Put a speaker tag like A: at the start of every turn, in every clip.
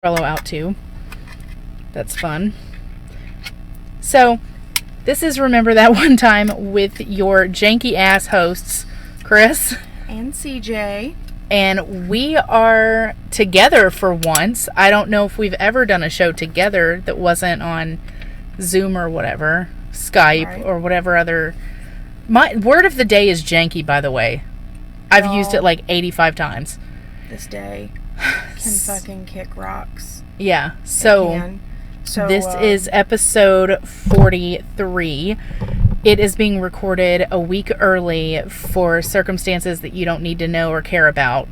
A: umbrella out too. That's fun. So, this is Remember That One Time with your janky ass hosts, Chris
B: and CJ.
A: And we are together for once. I don't know if we've ever done a show together that wasn't on Zoom or whatever, Skype or whatever other. My word of the day is janky, by the way. I've used it like 85 times.
B: This day can fucking kick rocks.
A: Yeah. So this is episode 43. It is being recorded a week early for circumstances that you don't need to know or care about.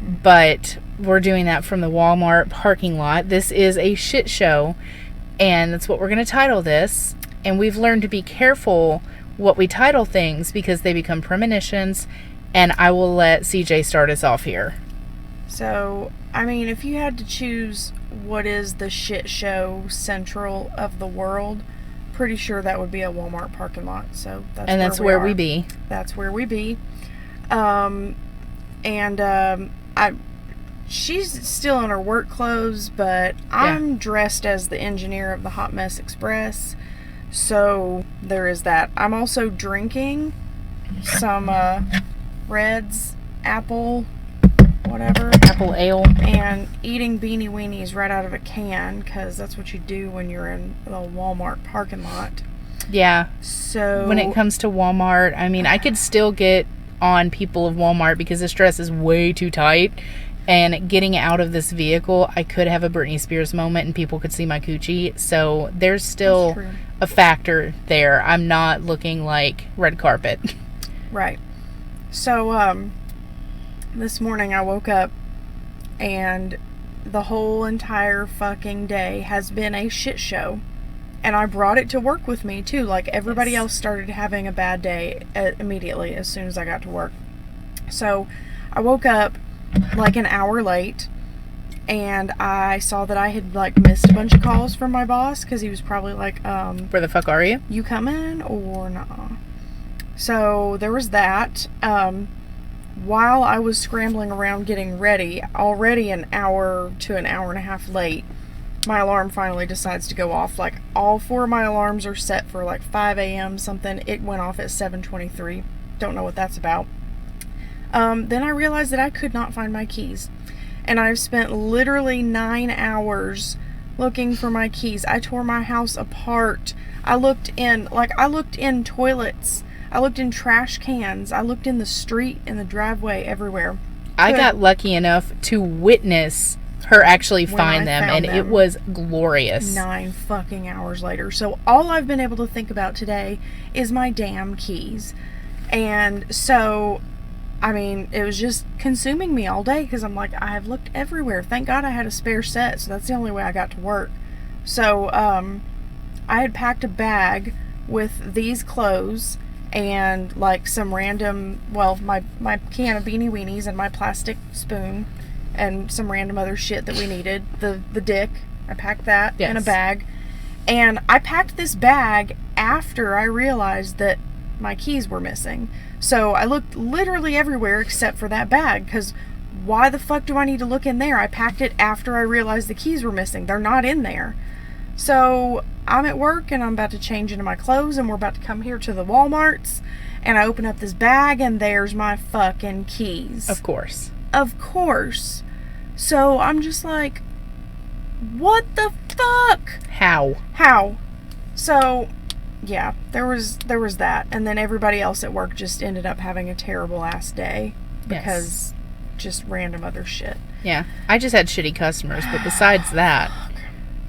A: But we're doing that from the Walmart parking lot. This is a shit show, and that's what we're going to title this. And we've learned to be careful what we title things because they become premonitions, and I will let CJ start us off here.
B: So, I mean, if you had to choose what is the shit show central of the world, pretty sure that would be a Walmart parking lot. So that's where we be. That's where we be. She's still in her work clothes, but I'm dressed as the engineer of the Hot Mess Express. So there is that. I'm also drinking some Red's apple ale, and eating Beanie Weenies right out of a can, because that's what you do when you're in the Walmart parking lot.
A: Yeah.
B: So
A: when it comes to Walmart, I mean, I could still get on people of Walmart because this dress is way too tight, and getting out of this vehicle, I could have a Britney Spears moment and people could see my coochie. So there's still a factor there. I'm not looking like red carpet.
B: Right. So this morning I woke up and the whole entire fucking day has been a shit show. And I brought it to work with me too. Like everybody else started having a bad day immediately as soon as I got to work. So I woke up like an hour late, and I saw that I had like missed a bunch of calls from my boss because he was probably like,
A: where the fuck are you?
B: You coming or not? So there was that. While I was scrambling around getting ready, already an hour to an hour and a half late, my alarm finally decides to go off. Like all four of my alarms are set for like 5 a.m. something. It went off at 7:23. Don't know what that's about. Then I realized that I could not find my keys. And I've spent literally 9 hours looking for my keys. I tore my house apart. I looked in toilets. I looked in trash cans. I looked in the street, in the driveway, everywhere.
A: I got lucky enough to witness her actually find them, and it was glorious.
B: 9 fucking hours later. So all I've been able to think about today is my damn keys. And so, I mean, it was just consuming me all day because I'm like, I have looked everywhere. Thank God I had a spare set, so that's the only way I got to work. So, I had packed a bag with these clothes and like some random, my can of Beanie Weenies and my plastic spoon and some random other shit that we needed. The dick, I packed that in a bag. And I packed this bag after I realized that my keys were missing. So I looked literally everywhere except for that bag, because why the fuck do I need to look in there? I packed it after I realized the keys were missing. They're not in there. So I'm at work and I'm about to change into my clothes and we're about to come here to the Walmarts, and I open up this bag and there's my fucking keys.
A: Of course.
B: So I'm just like, what the fuck? How? So yeah, there was that, and then everybody else at work just ended up having a terrible ass day because just random other shit.
A: Yeah, I just had shitty customers, but besides that,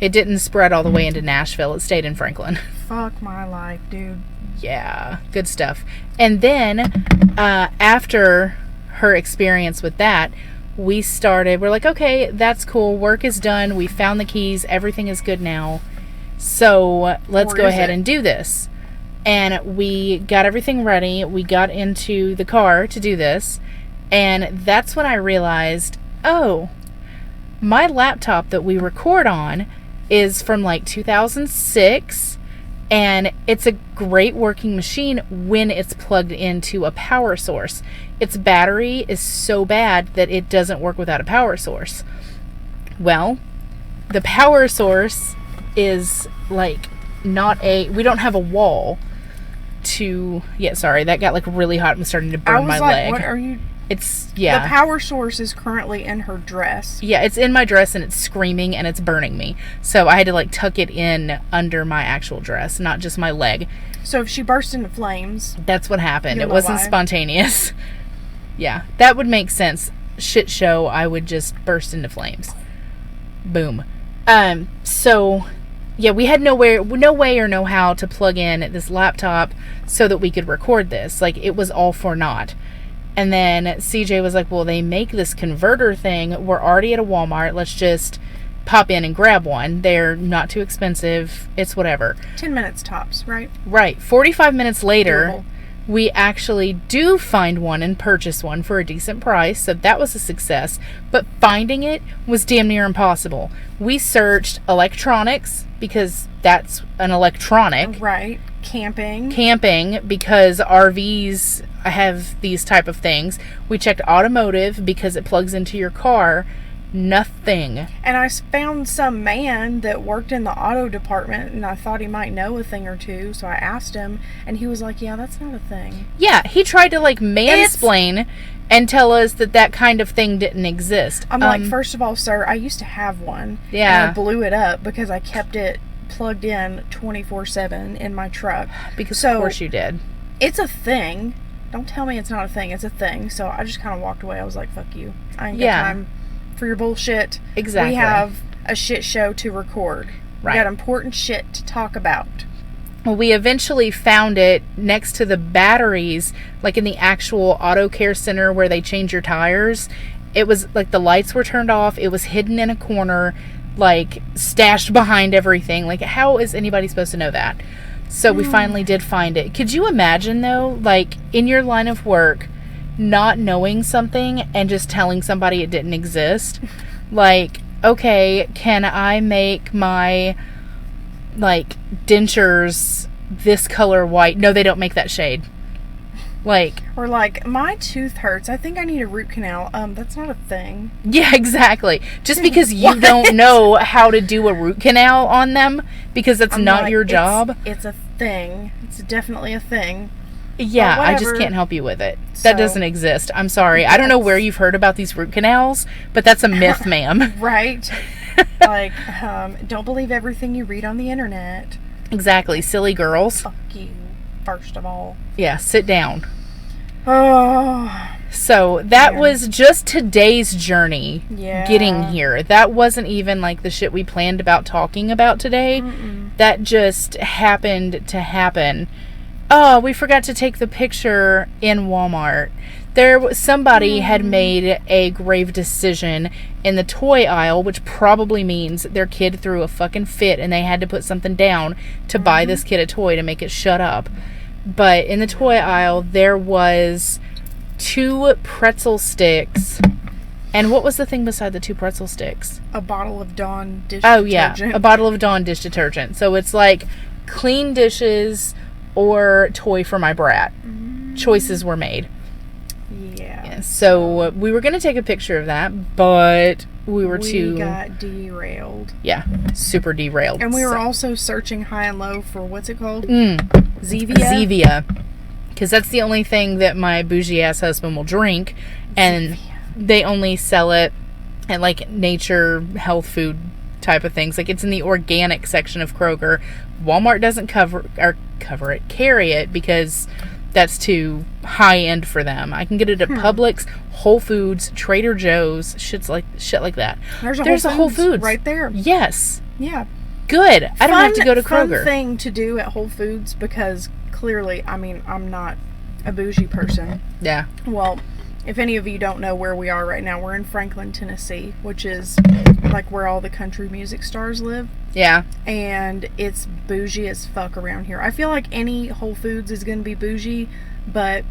A: it didn't spread all the way into Nashville. It stayed in Franklin.
B: Fuck my life, dude.
A: Yeah, good stuff. And then after her experience with that, we're like, okay, that's cool. Work is done. We found the keys. Everything is good now. So let's go ahead and do this. And we got everything ready. We got into the car to do this. And that's when I realized, oh, my laptop that we record on is from like 2006. And it's a great working machine when it's plugged into a power source. Its battery is so bad that it doesn't work without a power source. Well, the power source is like not we don't have a wall to, sorry, that got like really hot and starting to burn my leg.
B: What are you?
A: It's,
B: The power source is currently in her dress.
A: Yeah, it's in my dress and it's screaming and it's burning me. So I had to like tuck it in under my actual dress, not just my leg.
B: So if she burst into flames...
A: That's what happened. It wasn't spontaneous. Yeah, that would make sense. Shit show, I would just burst into flames. Boom. So, yeah, we had no way or no how to plug in this laptop so that we could record this. Like, it was all for naught. And then CJ was like, well, they make this converter thing. We're already at a Walmart. Let's just pop in and grab one. They're not too expensive. It's whatever.
B: 10 minutes tops, right?
A: Right. 45 minutes later,
B: Doable.
A: We actually do find one and purchase one for a decent price. So that was a success. But finding it was damn near impossible. We searched electronics because that's an electronic.
B: Right. Camping
A: because RVs have these type of things. We checked automotive because it plugs into your car. Nothing.
B: And I found some man that worked in the auto department, and I thought he might know a thing or two, so I asked him, and he was like, yeah, that's not a thing.
A: Yeah, he tried to like mansplain and tell us that kind of thing didn't exist.
B: I'm like, first of all, sir, I used to have one.
A: Yeah.
B: And I blew it up because I kept it plugged in 24/7 in my truck.
A: Because of course you did.
B: It's a thing. Don't tell me it's not a thing. It's a thing. So I just kind of walked away. I was like, fuck you. I ain't got time for your bullshit.
A: Exactly.
B: We have a shit show to record.
A: Right.
B: We got important shit to talk about.
A: Well, we eventually found it next to the batteries, like in the actual auto care center where they change your tires. It was like the lights were turned off. It was hidden in a corner, like stashed behind everything. Like, how is anybody supposed to know that? So we finally did find it. Could you imagine, though, like in your line of work, not knowing something and just telling somebody it didn't exist? Like, okay, can I make my like dentures this color white? No, they don't make that shade. Like,
B: or like, my tooth hurts. I think I need a root canal. That's not a thing.
A: Yeah, exactly. Just because you don't know how to do a root canal on them, because that's not your job.
B: It's a thing. It's definitely a thing.
A: Yeah, I just can't help you with it. That doesn't exist. I'm sorry. I don't know where you've heard about these root canals, but that's a myth, ma'am.
B: Right. Like, don't believe everything you read on the internet.
A: Exactly. Silly girls.
B: Fuck you, first of all.
A: Yeah, sit down.
B: Oh.
A: So that was just today's journey getting here. That wasn't even like the shit we planned about talking about today. That just happened to happen. Oh, we forgot to take the picture in Walmart. Somebody had made a grave decision in the toy aisle, which probably means their kid threw a fucking fit and they had to put something down to buy this kid a toy to make it shut up. But in the toy aisle, there was 2 pretzel sticks. And what was the thing beside the 2 pretzel sticks?
B: A bottle of Dawn dish detergent. Oh, yeah.
A: A bottle of Dawn dish detergent. So it's like clean dishes or toy for my brat. Choices were made. Yeah. So we were going to take a picture of that, but we got
B: derailed.
A: Yeah. Super derailed.
B: And we were also searching high and low for, what's it called?
A: Zevia. Because that's the only thing that my bougie ass husband will drink. And they only sell it at like nature, health food type of things. Like, it's in the organic section of Kroger. Walmart doesn't carry it because that's too high end for them. I can get it at Publix, Whole Foods, Trader Joe's, shit like that. There's a Whole Foods
B: right there.
A: Yes.
B: Yeah.
A: Good. I don't have to go to Kroger.
B: Fun thing to do at Whole Foods, because clearly, I mean, I'm not a bougie person.
A: Yeah.
B: Well, if any of you don't know where we are right now, we're in Franklin, Tennessee, which is like where all the country music stars live.
A: Yeah.
B: And it's bougie as fuck around here. I feel like any Whole Foods is going to be bougie, but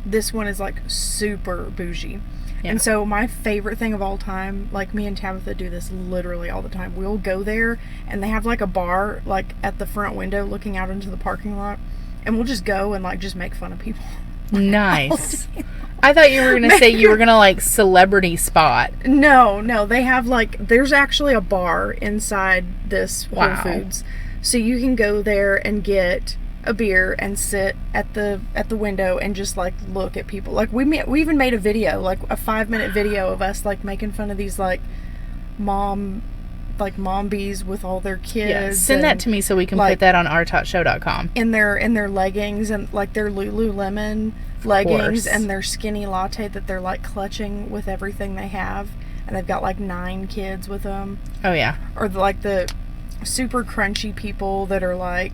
B: this one is like super bougie. Yeah. And so my favorite thing of all time, like me and Tabitha do this literally all the time. We'll go there and they have like a bar like at the front window looking out into the parking lot, and we'll just go and like just make fun of people.
A: Nice. I thought you were going to say you were going to like celebrity spot.
B: No, they have like, there's actually a bar inside this
A: Wow.
B: Whole Foods. So you can go there and get a beer and sit at the window and just like look at people. Like we even made a video, like a 5-minute video of us like making fun of these like mom bees with all their kids.
A: Yeah, send that to me so we can
B: like,
A: put that on ourtotshow.com.
B: in their leggings and like their Lululemon leggings and their skinny latte that they're like clutching with everything they have, and they've got like 9 kids with them.
A: Oh yeah.
B: Or like the super crunchy people that are like,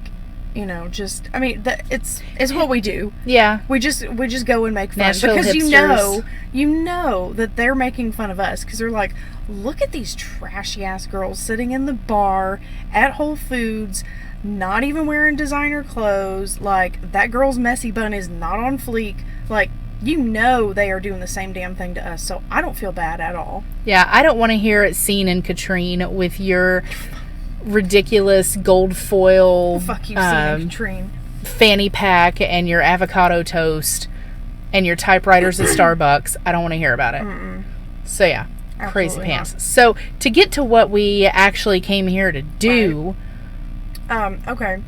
B: you know, just, I mean, it's what we do.
A: Yeah.
B: We just go and make fun.
A: Nashville
B: because
A: hipsters.
B: you know that they're making fun of us because they're like, look at these trashy ass girls sitting in the bar at Whole Foods, not even wearing designer clothes. Like, that girl's messy bun is not on fleek. Like, you know they are doing the same damn thing to us, so I don't feel bad at all.
A: Yeah, I don't want to hear it seen in Katrine with your ridiculous gold foil
B: Fuck you, Sienna Katrine.
A: fanny pack and your avocado toast and your typewriters at Starbucks. I don't want to hear about it. So yeah, crazy
B: Absolutely
A: pants.
B: not.
A: So to get to what we actually came here to do,
B: Okay,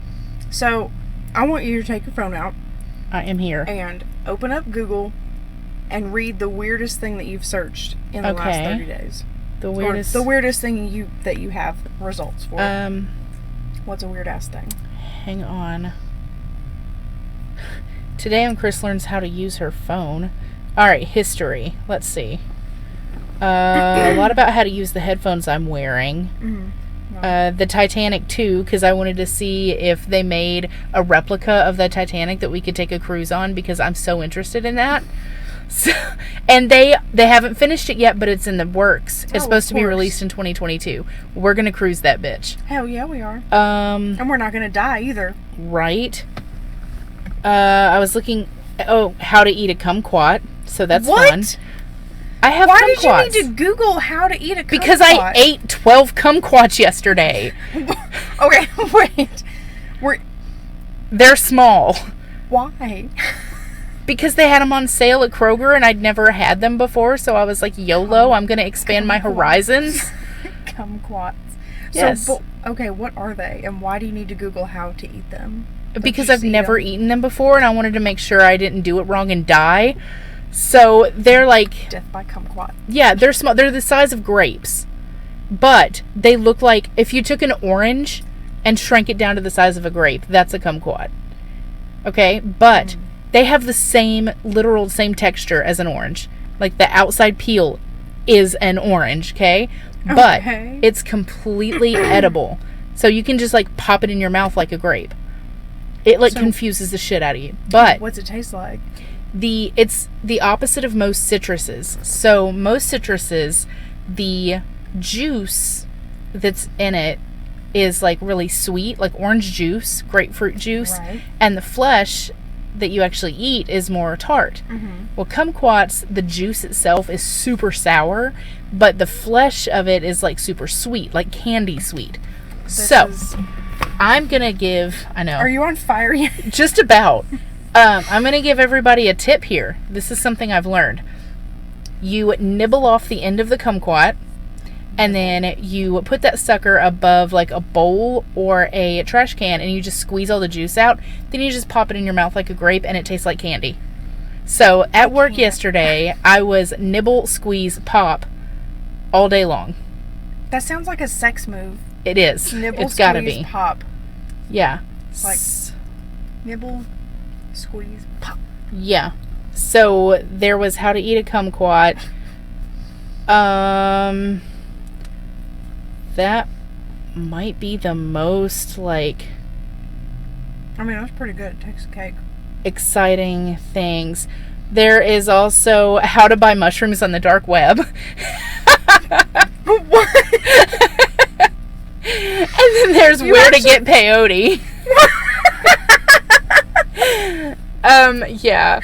B: so I want you to take your phone out
A: I am here.
B: and open up Google and read the weirdest thing that you've searched in the last
A: Okay.
B: 30 days.
A: The
B: Or
A: weirdest.
B: the weirdest thing that you have results for. What's a weird ass thing?
A: Hang on. Today on Chris Learns How to Use Her Phone. Alright, history. Let's see. A lot about how to use the headphones I'm wearing. The Titanic 2, because I wanted to see if they made a replica of the Titanic that we could take a cruise on, because I'm so interested in that. So, and they haven't finished it yet, but it's in the works. It's supposed to be released in 2022. We're gonna cruise that bitch.
B: Hell yeah, we are. And we're not gonna die either.
A: Right. I was looking. Oh, how to eat a kumquat. So that's fun. I have
B: Why
A: kumquats.
B: did you need to Google how to eat a kumquat?
A: Because I ate 12 kumquats yesterday.
B: Okay, wait.
A: They're small.
B: Why?
A: Because they had them on sale at Kroger and I'd never had them before, so I was like, YOLO, I'm going to expand my horizons.
B: Kumquats.
A: Yes.
B: So, okay, what are they, and why do you need to Google how to eat them?
A: Because I've never eaten them before and I wanted to make sure I didn't do it wrong and die. So they're like...
B: Death by kumquat.
A: Yeah, they're small. They're the size of grapes. But they look like if you took an orange and shrank it down to the size of a grape, that's a kumquat. Okay? But they have the same texture as an orange. Like the outside peel is an orange, okay? But it's completely edible. So you can just like pop it in your mouth like a grape. It like confuses the shit out of you. But
B: what's it taste like?
A: It's the opposite of most citruses. So most citruses, the juice that's in it is like really sweet, like orange juice, grapefruit juice, and the flesh that you actually eat is more tart. Well, kumquats, the juice itself is super sour, but the flesh of it is like super sweet, like candy sweet. I'm gonna give, I know.
B: Are you on fire yet?
A: Just about. I'm going to give everybody a tip here. This is something I've learned. You nibble off the end of the kumquat, and then you put that sucker above like a bowl or a trash can, and you just squeeze all the juice out. Then you just pop it in your mouth like a grape, and it tastes like candy. So at work yesterday, I was nibble, squeeze, pop all day long.
B: That sounds like a sex move.
A: It is.
B: Nibble,
A: it's got to
B: squeeze,
A: be.
B: Pop.
A: Yeah.
B: Like nibble, squeeze, pop.
A: Yeah. So there was how to eat a kumquat. That might be the most like
B: I mean, that's pretty good. It takes a cake.
A: Exciting things. There is also how to buy mushrooms on the dark web.
B: What?
A: And then there's where to get peyote. Yeah.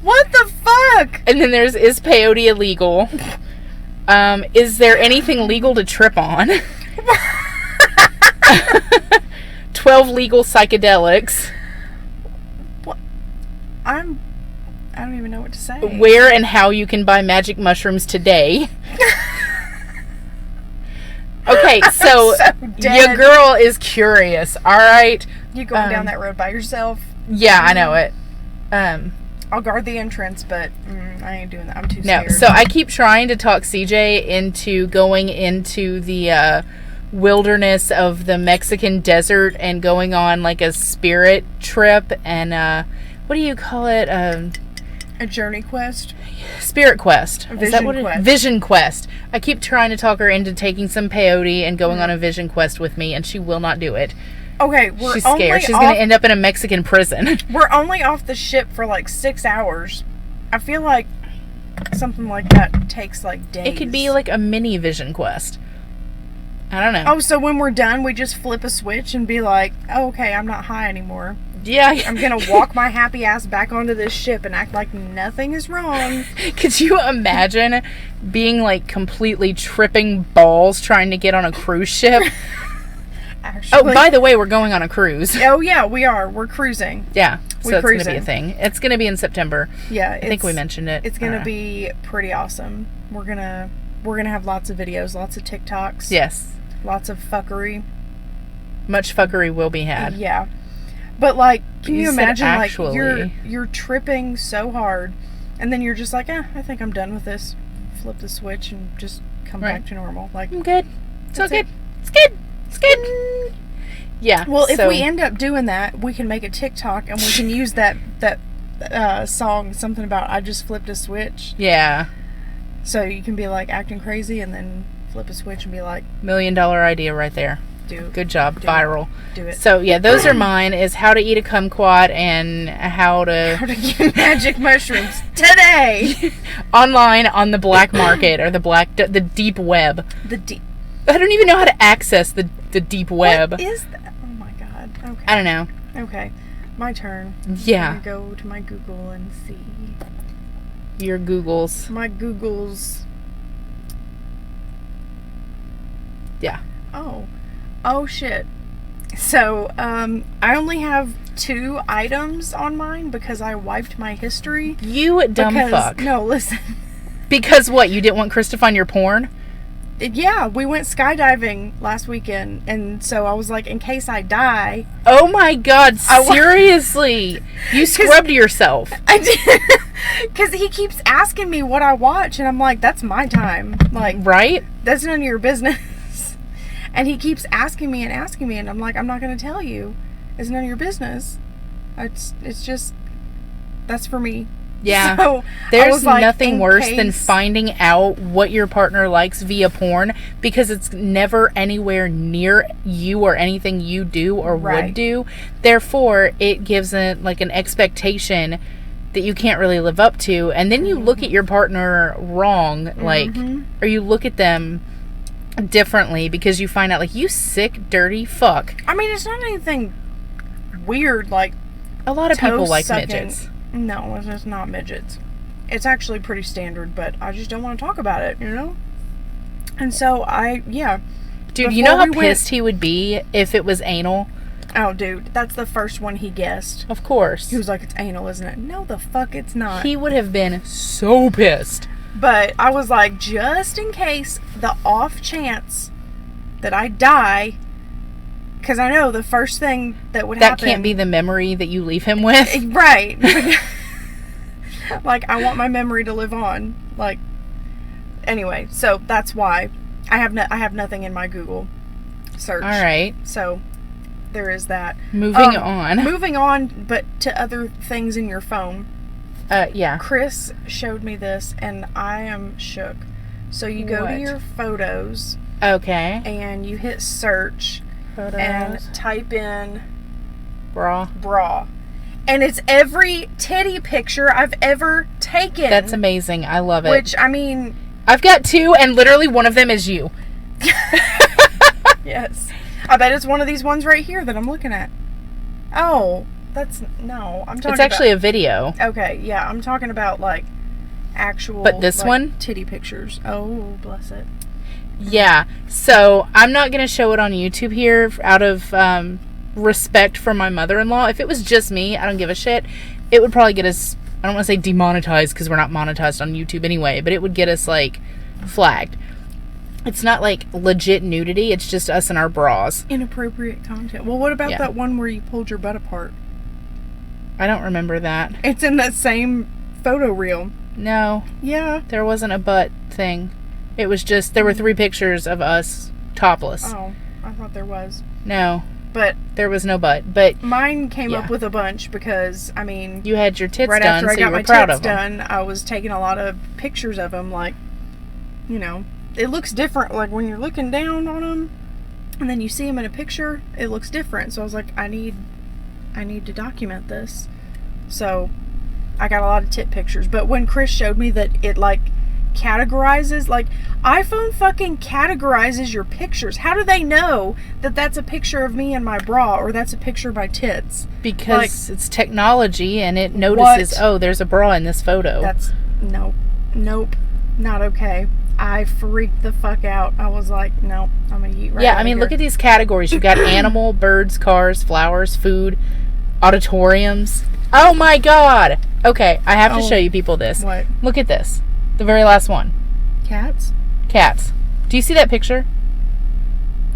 B: What the fuck?
A: And then there's, is peyote illegal? Is there anything legal to trip on? 12 legal psychedelics.
B: What? I'm I don't even know what to say.
A: Where and how you can buy magic mushrooms today. Okay, so your girl is curious. All right.
B: You going down that road by yourself?
A: Yeah, I know it.
B: I'll guard the entrance, but I ain't doing that. I'm too scared.
A: No, so I keep trying to talk CJ into going into the wilderness of the Mexican desert and going on like a spirit trip and what do you call it?
B: A journey quest?
A: Spirit quest.
B: Is that what
A: it is? Vision quest. I keep trying to talk her into taking some peyote and going on a vision quest with me, and she will not do it.
B: Okay,
A: she's scared. She's going to end up in a Mexican prison.
B: We're only off the ship for like 6 hours. I feel like something like that takes like days.
A: It could be like a mini vision quest. I don't know.
B: Oh, so when we're done, we just flip a switch and be like, oh, okay, I'm not high anymore.
A: Yeah.
B: I'm going to walk my happy ass back onto this ship and act like nothing is wrong.
A: Could you imagine being like completely tripping balls trying to get on a cruise ship? Actually, oh, by the way, we're going on a cruise.
B: Oh, yeah, we are. We're cruising.
A: Yeah, so it's going to be a thing. It's going to be in September.
B: Yeah.
A: I think we mentioned it.
B: It's going to be pretty awesome. We're going to have lots of videos, lots of TikToks.
A: Yes.
B: Lots of fuckery.
A: Much fuckery will be had.
B: Yeah. But, like, can you imagine,
A: actually,
B: like, you're tripping so hard, and then you're just like, I think I'm done with this. Flip the switch and just come back to normal. Like,
A: I'm good. It's all good. It's good. It's good. Yeah.
B: Well, if we end up doing that, we can make a TikTok, and we can use that song, something about I just flipped a switch.
A: Yeah.
B: So you can be, like, acting crazy, and then flip a switch and be like...
A: $1 million idea right there. Good job. Viral.
B: Do it.
A: So, yeah, those are mine, is how to eat a kumquat and how to
B: get magic mushrooms today.
A: Online on the black market or the deep web. I don't even know how to access the deep web.
B: What is that? Oh, my God. Okay.
A: I don't know.
B: Okay. My turn.
A: Yeah.
B: I'm going to go to my Google and see.
A: Your Googles.
B: My Googles.
A: Yeah.
B: Oh, shit. So, I only have 2 items on mine because I wiped my history.
A: You dumb fuck.
B: No, listen.
A: Because what? You didn't want Chris to find your porn?
B: Yeah, we went skydiving last weekend, and so I was like, in case I die...
A: Oh my God, seriously? You scrubbed yourself.
B: I did. Because he keeps asking me what I watch, and I'm like, that's my time. Like,
A: right?
B: That's none of your business. And he keeps asking me, and I'm like, I'm not going to tell you. It's none of your business. It's just, that's for me.
A: Yeah.
B: So
A: there's nothing worse than finding out what your partner likes via porn, because it's never anywhere near you or anything you do or would do. Therefore, it gives an expectation that you can't really live up to. And then you look at your partner wrong, or you look at them differently because you find out, like, you sick, dirty fuck.
B: I mean, it's not anything weird, like,
A: a lot of people like midgets.
B: No, it's not midgets. It's actually pretty standard, but I just don't want to talk about it, you know? And so
A: Dude, you know how pissed he would be if it was anal?
B: Oh, dude, that's the first one he guessed.
A: Of course.
B: He was like, it's anal, isn't it? No, the fuck it's not.
A: He would have been so pissed.
B: But I was like, just in case, the off chance that I die, because I know the first thing that would happen...
A: That can't be the memory that you leave him with.
B: Right. Like, I want my memory to live on. Like, anyway, so that's why I have nothing in my Google search.
A: All right.
B: So there is that.
A: Moving on.
B: Moving on, but to other things in your phone.
A: Yeah.
B: Chris showed me this, and I am shook. So you go to your photos.
A: Okay.
B: And you hit search. Photos. And type in bra. And it's every titty picture I've ever taken.
A: That's amazing. I love it.
B: Which, I mean...
A: I've got 2, and literally one of them is you.
B: Yes. I bet it's one of these ones right here that I'm looking at. Oh, no. I'm talking
A: It's actually a video.
B: Okay, yeah. I'm talking about, like, actual...
A: But this one?
B: Titty pictures. Oh, bless it.
A: Yeah. So, I'm not going to show it on YouTube here out of respect for my mother-in-law. If it was just me, I don't give a shit. It would probably get us I don't want to say demonetized because we're not monetized on YouTube anyway, but it would get us, like, flagged. It's not, like, legit nudity. It's just us in our bras.
B: Inappropriate content. Well, what about that one where you pulled your butt apart?
A: I don't remember that.
B: It's in that same photo reel.
A: No.
B: Yeah.
A: There wasn't a butt thing. It was just, there were 3 pictures of us topless.
B: Oh, I thought there was.
A: No.
B: But
A: there was no butt. But
B: mine came up with a bunch because, I mean...
A: You had your tits
B: right
A: done,
B: after I
A: so
B: got
A: you were
B: my
A: proud
B: tits
A: of them.
B: done, I was taking a lot of pictures of them, like, you know... It looks different, like, when you're looking down on them, and then you see them in a picture, it looks different. So I was like, I need to document this. So I got a lot of tit pictures. But when Chris showed me that it, like, categorizes, like, iPhone fucking categorizes your pictures. How do they know that that's a picture of me in my bra or that's a picture of my tits?
A: Because
B: like,
A: it's technology and it notices, oh, there's a bra in this photo.
B: That's, nope, not okay. I freaked the fuck out. I was like, no, I'm gonna eat right
A: Yeah,
B: out
A: I mean,
B: of
A: look
B: here.
A: at these categories. You've got animal, birds, cars, flowers, food, auditoriums. Oh my god! Okay, I have to show you people this.
B: What?
A: Look at this. The very last one.
B: Cats?
A: Cats. Do you see that picture?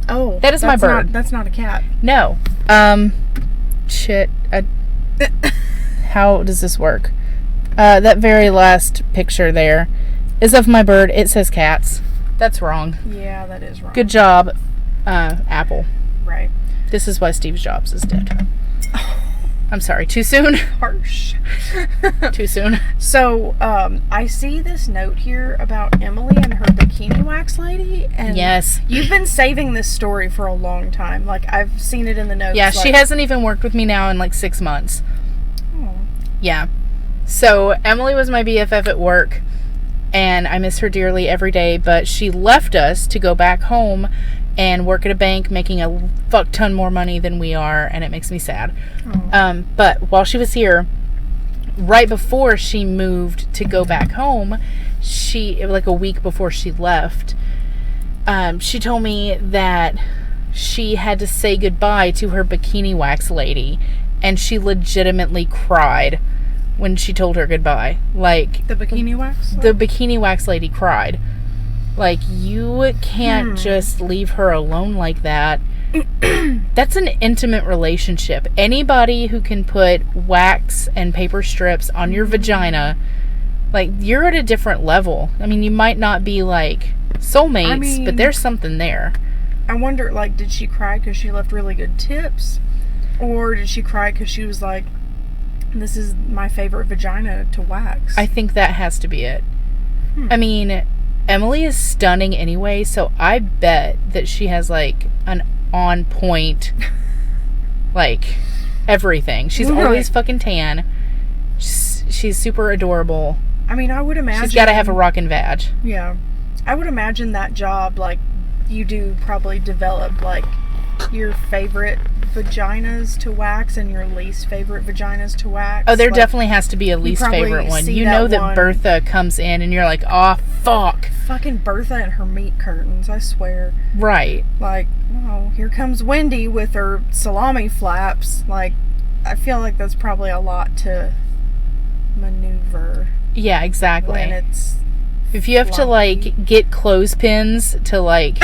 B: Oh.
A: That is my bird.
B: That's not a cat.
A: No. Shit. How does this work? That very last picture there is of my bird. It says cats. That's wrong.
B: Yeah, that is wrong.
A: Good job, Apple.
B: Right.
A: This is why Steve Jobs is dead. I'm sorry. Too soon?
B: Harsh.
A: Too soon.
B: So, I see this note here about Emily and her bikini wax lady. And
A: yes.
B: You've been saving this story for a long time. Like, I've seen it in the notes.
A: Yeah, she hasn't even worked with me now in like 6 months.
B: Oh.
A: Yeah. So, Emily was my BFF at work. And I miss her dearly every day, but she left us to go back home and work at a bank, making a fuck ton more money than we are, and it makes me sad.
B: Oh.
A: But while she was here, right before she moved to go back home, like a week before she left, she told me that she had to say goodbye to her bikini wax lady, and she legitimately cried when she told her goodbye. Like,
B: the bikini wax?
A: The bikini wax lady cried. Like, you can't just leave her alone like that. That's an intimate relationship. Anybody who can put wax and paper strips on your vagina, like, you're at a different level. I mean, you might not be, like, soulmates, but there's something there.
B: I wonder, like, did she cry because she left really good tips? Or did she cry because she was like, this is my favorite vagina to wax?
A: I think that has to be it. I mean, Emily is stunning anyway, so I bet that she has, like, an on point, like, everything. She's always fucking tan. She's super adorable.
B: I mean, I would imagine...
A: She's got to have a rockin' vag.
B: Yeah. I would imagine that job, like, you do probably develop, like, your favorite vaginas to wax and your least favorite vaginas to wax.
A: Oh, there definitely has to be a least favorite one. You know that Bertha comes in and you're like, oh, fuck.
B: Fucking Bertha and her meat curtains, I swear.
A: Right.
B: Like, oh, here comes Wendy with her salami flaps. Like, I feel like that's probably a lot to maneuver.
A: Yeah, exactly.
B: When it's...
A: If you have to, like, get clothespins to, like,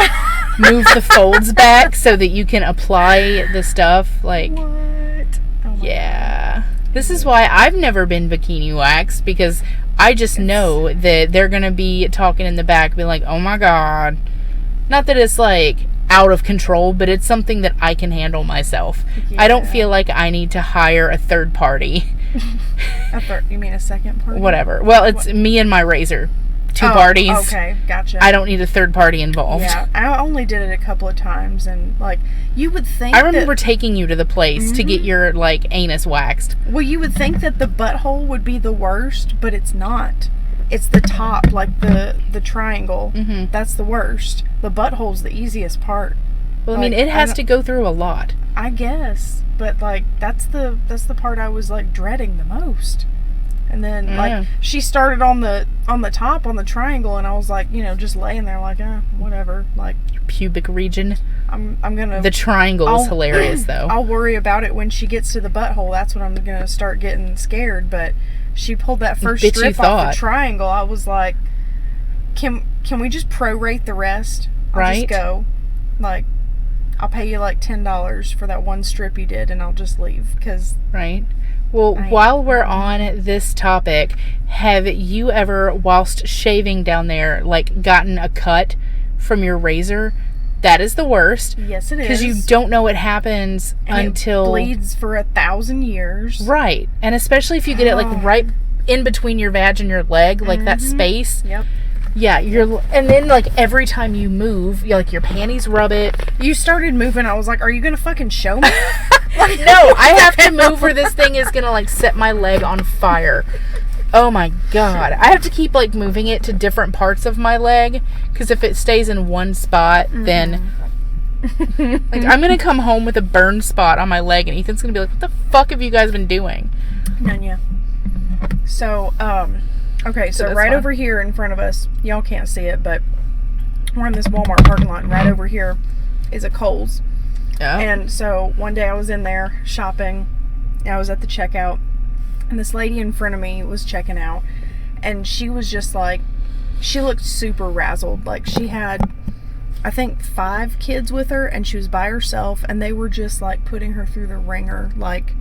A: move the folds back so that you can apply the stuff, like...
B: What? Oh
A: yeah. God. This is why I've never been bikini waxed, because I just know that they're going to be talking in the back, being like, oh my God. Not that it's, like, out of control, but it's something that I can handle myself. Yeah. I don't feel like I need to hire a third party.
B: You mean a second party?
A: Whatever. Well, it's me and my razor. Two parties.
B: Okay, gotcha.
A: I don't need a third party involved.
B: Yeah, I only did it a couple of times, and, like, you would think
A: I remember taking you to the place to get your, like, anus waxed.
B: Well, you would think that the butthole would be the worst, but it's not. It's the top, like, the triangle. Mm-hmm. That's the worst. The butthole's the easiest part.
A: Well, I mean, it has to go through a lot.
B: I guess, but, like, that's the part I was, like, dreading the most. And then, like, she started on the top, on the triangle, and I was like, you know, just laying there like, whatever. Like,
A: your pubic region.
B: I'm gonna...
A: The triangle is hilarious, though.
B: I'll worry about it when she gets to the butthole. That's when I'm gonna start getting scared. But she pulled that first
A: Bet you
B: strip off
A: thought.
B: the triangle, I was like, can we just prorate the rest? I'll
A: Right.
B: just go. Like, I'll pay you like $10 for that one strip you did, and I'll just leave. Because
A: Right. Well, while we're on this topic, have you ever, whilst shaving down there, like gotten a cut from your razor? That is the worst.
B: yes, it is.
A: Because you don't know what happens
B: and
A: until...
B: it bleeds for 1,000 years.
A: Right. And especially if you get it like right in between your vag and your leg, like that space.
B: Yep.
A: Yeah, and then like every time you move, like your panties rub it.
B: You started moving. I was like, are you gonna fucking show me? Like,
A: No, I have to move or this thing is gonna like set my leg on fire. Oh my god. I have to keep like moving it to different parts of my leg, because if it stays in one spot, then like I'm gonna come home with a burn spot on my leg and Ethan's gonna be like, what the fuck have you guys been doing?
B: Yeah. So, okay, so
A: that's
B: right
A: fine.
B: over here in front of us, y'all can't see it, but we're in this Walmart parking lot, and right over here is a Kohl's.
A: Yeah.
B: And so one day I was in there shopping, and I was at the checkout, and this lady in front of me was checking out, and she was just like, she looked super razzled. Like, she had, I think, 5 kids with her, and she was by herself, and they were just like putting her through the ringer. Like,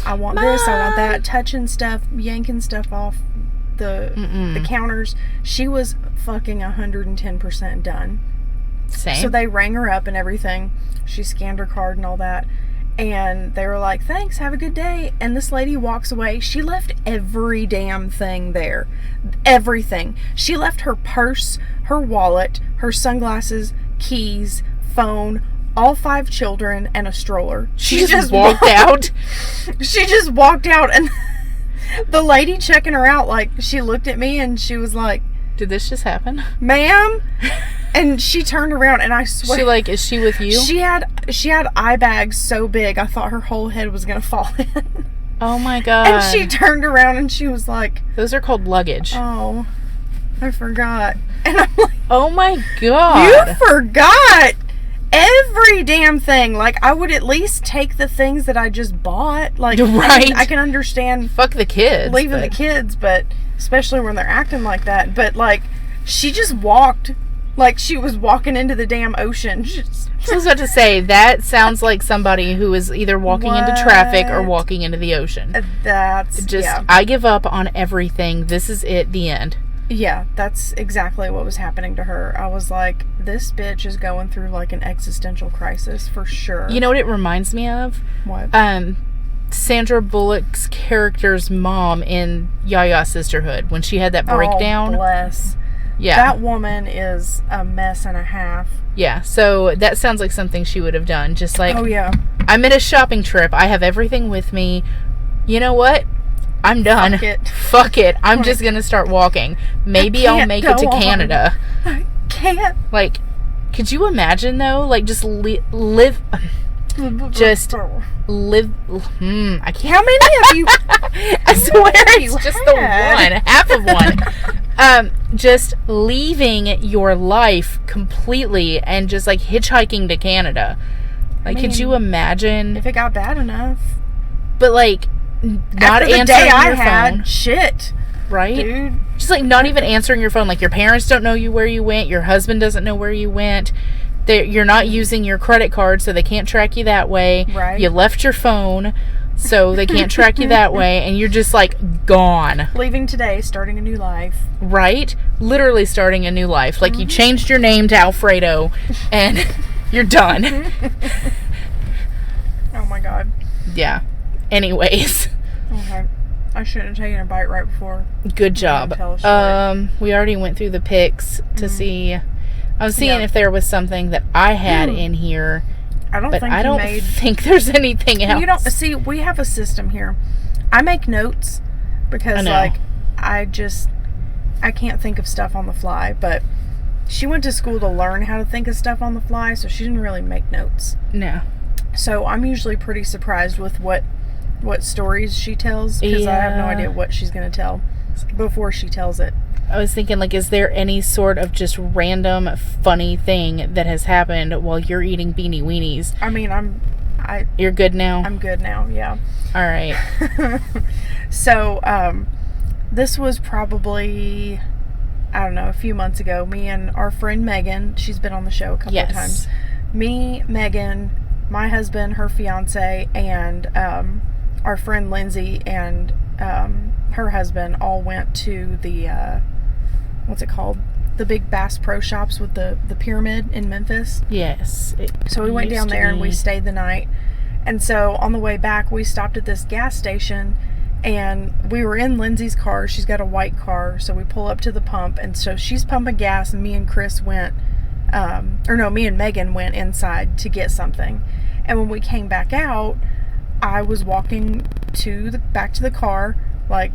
B: I want this, I want that, touching stuff, yanking stuff off the counters. She was fucking 110% done.
A: Same.
B: So they rang her up and everything. She scanned her card and all that. And they were like, thanks, have a good day. And this lady walks away. She left every damn thing there. Everything. She left her purse, her wallet, her sunglasses, keys, phone, all 5 children, and a stroller.
A: She just walked out.
B: She just walked out, and the lady checking her out, like, she looked at me and she was like,
A: Did this just happen?
B: ma'am? And she turned around, and I swear,
A: She like, is she with you?
B: she had eye bags so big I thought her whole head was gonna fall in.
A: Oh my god.
B: And she turned around and she was like,
A: Those are called luggage.
B: oh, I forgot. And I'm like,
A: Oh my god.
B: you forgot every damn thing. Like, I would at least take the things that I just bought. Like,
A: Right.
B: I can understand
A: Fuck the kids.
B: leaving the kids, but especially when they're acting like that. But like, she just walked like she was walking into the damn ocean.
A: I was about to say, that sounds like somebody who is either walking into traffic or
B: What?
A: walking into the ocean.
B: That's
A: Just,
B: yeah.
A: I give up on everything. This is it, the end.
B: Yeah, that's exactly what was happening to her. I was like, this bitch is going through like an existential crisis for sure.
A: You know what it reminds me of?
B: What?
A: Sandra Bullock's character's mom in Yaya Sisterhood, when she had that breakdown.
B: Oh, bless.
A: Yeah.
B: That woman is a mess and a half.
A: Yeah, so that sounds like something she would have done. Just like,
B: Oh, yeah.
A: I'm at a shopping trip. I have everything with me. You know what? I'm done.
B: Fuck it.
A: Fuck it. I'm just going to start walking. Maybe I'll
B: can't
A: make it to
B: go on.
A: Canada.
B: I can't.
A: Like, could you imagine, though? Like, just live... Just live... I can't...
B: How many of you?
A: I swear
B: you
A: it's just the
B: had?
A: one. Half of one. Just leaving your life completely and just, like, hitchhiking to Canada. Like, could you imagine?
B: If it got bad enough.
A: But, like, not
B: After the
A: answering
B: day I
A: your
B: had,
A: phone.
B: shit,
A: Right?
B: dude.
A: Just, like, not even answering your phone. Like, your parents don't know where you went. Your husband doesn't know where you went. You're not using your credit card, so they can't track you that way.
B: Right.
A: You left your phone, so they can't track you that way. And you're just, like, gone.
B: Leaving today, starting a new life.
A: Right? Literally starting a new life. Like, you changed your name to Alfredo, and you're done.
B: Oh my god.
A: Yeah. Anyways.
B: Okay. I shouldn't have taken a bite right before.
A: Good job.
B: Tell a story.
A: We already went through the pics to see. I was seeing
B: Yeah.
A: if there was something that I had in here,
B: I don't
A: but
B: think
A: I
B: you
A: don't
B: made.
A: think there's anything else.
B: You don't see. We have a system here. I make notes because,
A: I know.
B: like, I can't think of stuff on the fly. But she went to school to learn how to think of stuff on the fly, so she didn't really make notes.
A: No.
B: So I'm usually pretty surprised with what stories she tells, because I have no
A: Yeah.
B: idea what she's going to tell before she tells it.
A: I was thinking, like, is there any sort of just random funny thing that has happened while you're eating Beanie Weenies?
B: I mean,
A: You're good now?
B: I'm good now. Yeah.
A: All right.
B: So, this was probably, I don't know, a few months ago. Me and our friend Megan, she's been on the show a couple of times. Me, Megan, my husband, her fiance, and our friend Lindsay and her husband all went to the, what's it called? The big Bass Pro Shops with the pyramid in Memphis.
A: Yes.
B: So we went down there and we stayed the night. And so on the way back, we stopped at this gas station, and we were in Lindsay's car. She's got a white car. So we pull up to the pump, and so she's pumping gas, and me and Chris went, me and Megan went inside to get something. And when we came back out, I was walking back to the car, like,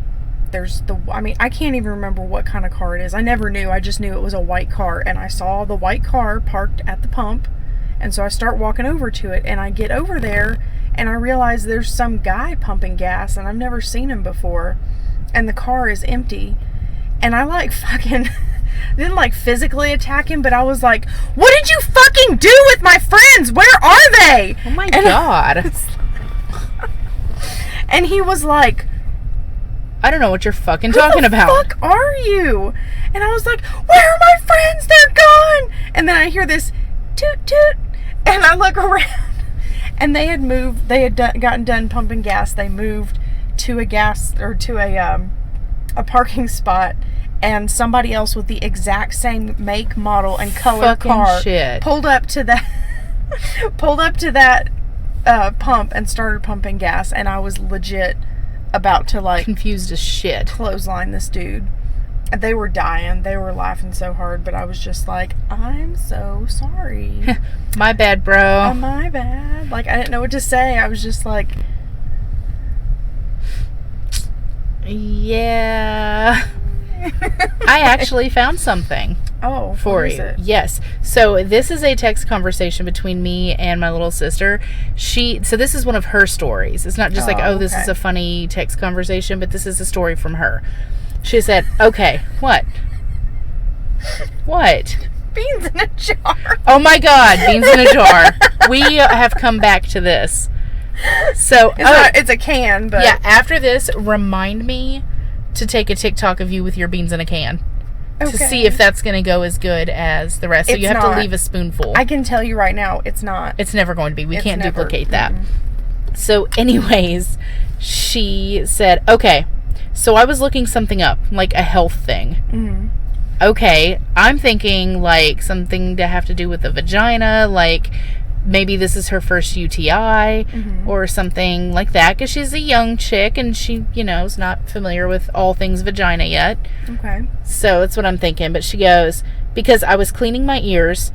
B: I can't even remember what kind of car it is. I never knew. I just knew it was a white car, and I saw the white car parked at the pump, and so I start walking over to it, and I get over there, and I realize there's some guy pumping gas, and I've never seen him before, and the car is empty, and I like fucking didn't like physically attack him, but I was like, what did you fucking do with my friends? Where are they?
A: Oh my God.
B: And he was like,
A: I don't know what you're fucking talking about.
B: Who the fuck are you? And I was like, where are my friends? They're gone. And then I hear this toot toot, and I look around, and they had moved. They had gotten done pumping gas. They moved to a parking spot, and somebody else with the exact same make, model, and color
A: fucking
B: car
A: shit.
B: pulled up to that pump and started pumping gas, and I was legit about to like
A: confused as shit
B: clothesline this dude. And they were dying. They were laughing so hard, but I was just like, I'm so sorry.
A: My bad, bro.
B: My bad. Like, I didn't know what to say. I was just like,
A: yeah. I actually found something.
B: Oh,
A: for
B: what is
A: you.
B: it?
A: Yes. So this is a text conversation between me and my little sister. So this is one of her stories. It's not just this is a funny text conversation, but this is a story from her. She said, okay, what? What?
B: Beans in a jar.
A: Oh my God, beans in a jar. We have come back to this. So
B: it's a can, but
A: yeah, after this, remind me to take a TikTok of you with your beans in a can.
B: Okay.
A: To see if that's going to go as good as the rest. So you have to leave a spoonful.
B: I can tell you right now, it's not.
A: It's never going to be. We can't duplicate that.
B: Mm-hmm.
A: So anyways, she said, okay, so I was looking something up, like a health thing.
B: Mm-hmm.
A: Okay, I'm thinking like something to have to do with the vagina, like maybe this is her first UTI
B: mm-hmm.
A: or something like that, because she's a young chick and she, is not familiar with all things vagina yet.
B: Okay.
A: So that's what I'm thinking. But she goes, because I was cleaning my ears,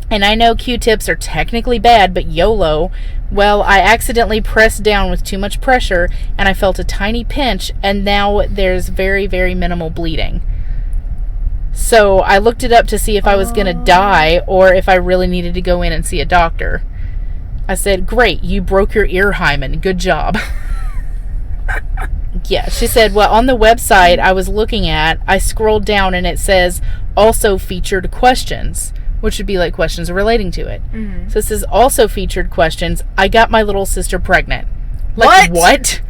A: and I know Q-tips are technically bad, but YOLO, well, I accidentally pressed down with too much pressure, and I felt a tiny pinch, and now there's very, very minimal bleeding. So I looked it up to see if I was going to die or if I really needed to go in and see a doctor. I said, great, you broke your ear hymen. Good job. Yeah, she said, well, on the website I was looking at, I scrolled down and it says also featured questions, which would be like questions relating to it.
B: Mm-hmm.
A: So it says also featured questions. I got my little sister pregnant. Like, what?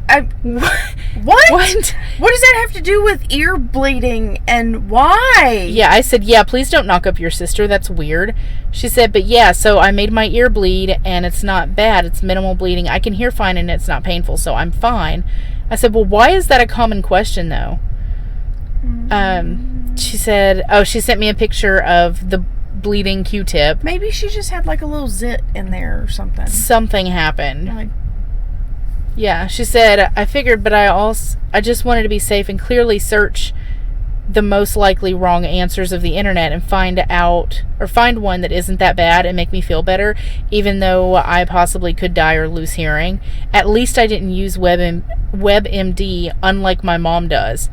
B: What? What does that have to do with ear bleeding and why?
A: Yeah, I said, yeah, please don't knock up your sister. That's weird. She said, but yeah, so I made my ear bleed and it's not bad. It's minimal bleeding. I can hear fine and it's not painful, so I'm fine. I said, well, why is that a common question though? She said, she sent me a picture of the bleeding Q-tip.
B: Maybe she just had like a little zit in there or something.
A: Something happened.
B: Like,
A: yeah, she said, I figured, but I just wanted to be safe and clearly search the most likely wrong answers of the internet and find one that isn't that bad and make me feel better, even though I possibly could die or lose hearing. At least I didn't use WebMD, unlike my mom does.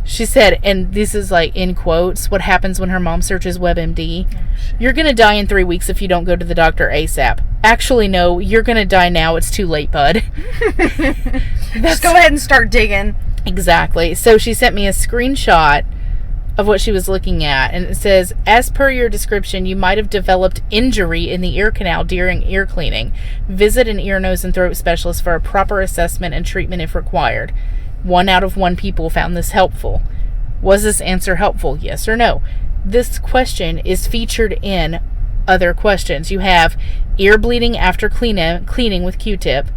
A: She said, and this is like in quotes, what happens when her mom searches WebMD. You're going to die in 3 weeks if you don't go to the doctor ASAP. Actually, no, you're going to die now. It's too late, bud.
B: Just go ahead and start digging.
A: Exactly. So she sent me a screenshot of what she was looking at. And it says, as per your description, you might have developed injury in the ear canal during ear cleaning. Visit an ear, nose, and throat specialist for a proper assessment and treatment if required. 1 out of 1 people found this helpful. Was this answer helpful? Yes or no? This question is featured in other questions. You have ear bleeding after cleaning with Q-tip,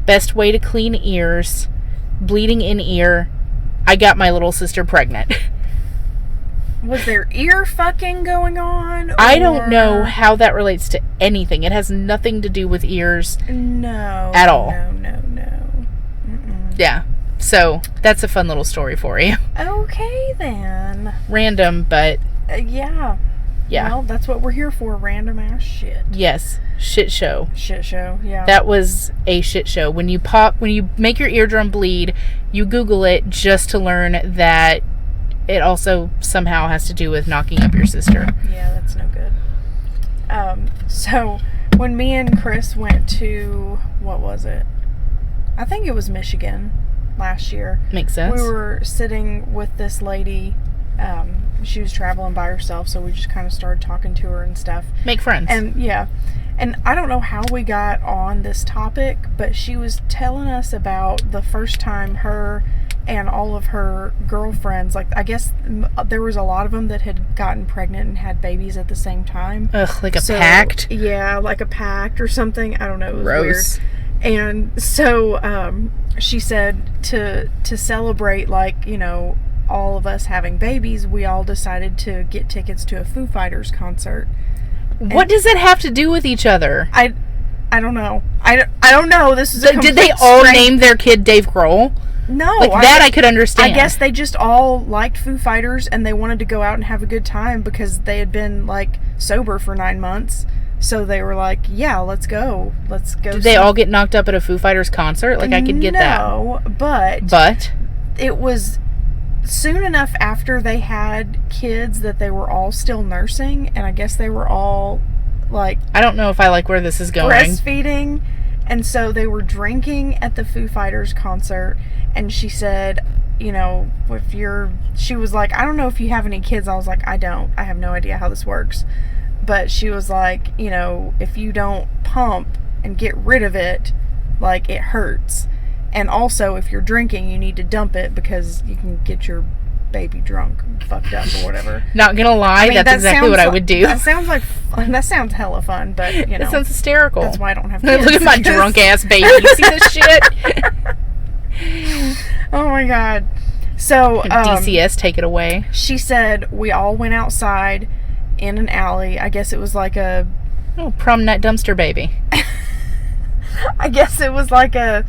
A: best way to clean ears, bleeding in ear, I got my little sister pregnant.
B: Was there ear fucking going on?
A: I don't know how that relates to anything. It has nothing to do with ears.
B: No.
A: At all.
B: No. Mm-mm.
A: Yeah. So, that's a fun little story for you.
B: Okay, then.
A: Random, but...
B: yeah.
A: Yeah.
B: Well, that's what we're here for. Random ass shit.
A: Yes. Shit show.
B: Shit show, yeah.
A: That was a shit show. When you make your eardrum bleed, you Google it just to learn that it also somehow has to do with knocking up your sister.
B: Yeah, that's no good. So, when me and Chris went to, what was it? I think it was Michigan last year.
A: Makes sense.
B: We were sitting with this lady. She was traveling by herself, so we just kind of started talking to her and stuff.
A: Make friends.
B: And, yeah. And I don't know how we got on this topic, but she was telling us about the first time her and all of her girlfriends, like, I guess there was a lot of them that had gotten pregnant and had babies at the same time.
A: Ugh, like a pact?
B: Yeah, like a pact or something. I don't know. It was
A: Gross.
B: weird. And so she said to celebrate, like, you know, all of us having babies, we all decided to get tickets to a Foo Fighters concert.
A: What does that have to do with each other?
B: I don't know. I don't know. This is
A: Did they all name their kid Dave Grohl?
B: No.
A: Like, I could understand.
B: I guess they just all liked Foo Fighters and they wanted to go out and have a good time because they had been, like, sober for 9 months. So they were like, yeah, let's go. Let's go.
A: Did they all get knocked up at a Foo Fighters concert? Like, I could get that.
B: No, but it was soon enough after they had kids that they were all still nursing, and I guess they were all, like...
A: I don't know if I like where this is going.
B: Breastfeeding, and so they were drinking at the Foo Fighters concert, and she said, you know, she was like, I don't know if you have any kids. I was like, I don't. I have no idea how this works. But she was like, you know, if you don't pump and get rid of it, like, it hurts. And also, if you're drinking, you need to dump it because you can get your baby drunk, fucked up, or whatever.
A: Not gonna lie, that's exactly what I would do.
B: That sounds hella fun, but, you know.
A: It sounds hysterical.
B: That's why I don't have kids.
A: Look at my drunk ass baby. You see this shit?
B: Oh my god. So,
A: DCS, take it away.
B: She said we all went outside in an alley. I guess it was like a...
A: Oh, prom night dumpster baby.
B: I guess it was like a...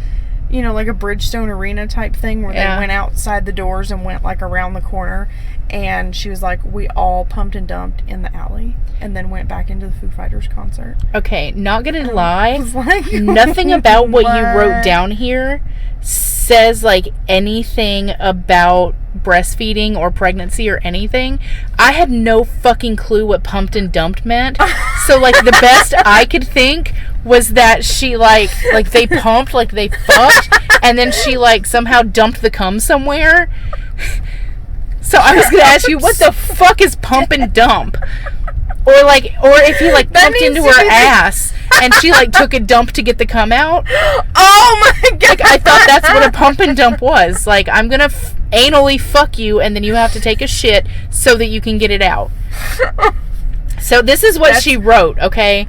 B: You know, like a Bridgestone Arena type thing where they went outside the doors and went, like, around the corner. And she was like, we all pumped and dumped in the alley and then went back into the Foo Fighters concert.
A: Okay, not gonna lie.
B: Like,
A: nothing about what you wrote down here says, like, anything about breastfeeding or pregnancy or anything. I had no fucking clue what pumped and dumped meant. So, like, the best I could think was that she, like they pumped, like they fucked, and then she, like, somehow dumped the cum somewhere. So I was gonna ask you, what the fuck is pump and dump? Or if he, like, pumped into her ass and she, like, took a dump to get the cum out.
B: Oh my god!
A: Like, I thought that's what a pump and dump was. Like, I'm gonna anally fuck you and then you have to take a shit so that you can get it out. So this is what she wrote, okay?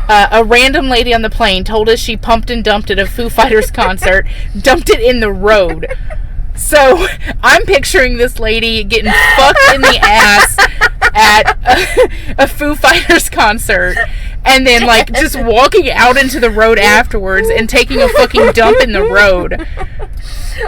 A: A random lady on the plane told us she pumped and dumped at a Foo Fighters concert, dumped it in the road. So I'm picturing this lady getting fucked in the ass at a Foo Fighters concert and then, like, just walking out into the road afterwards and taking a fucking dump in the road.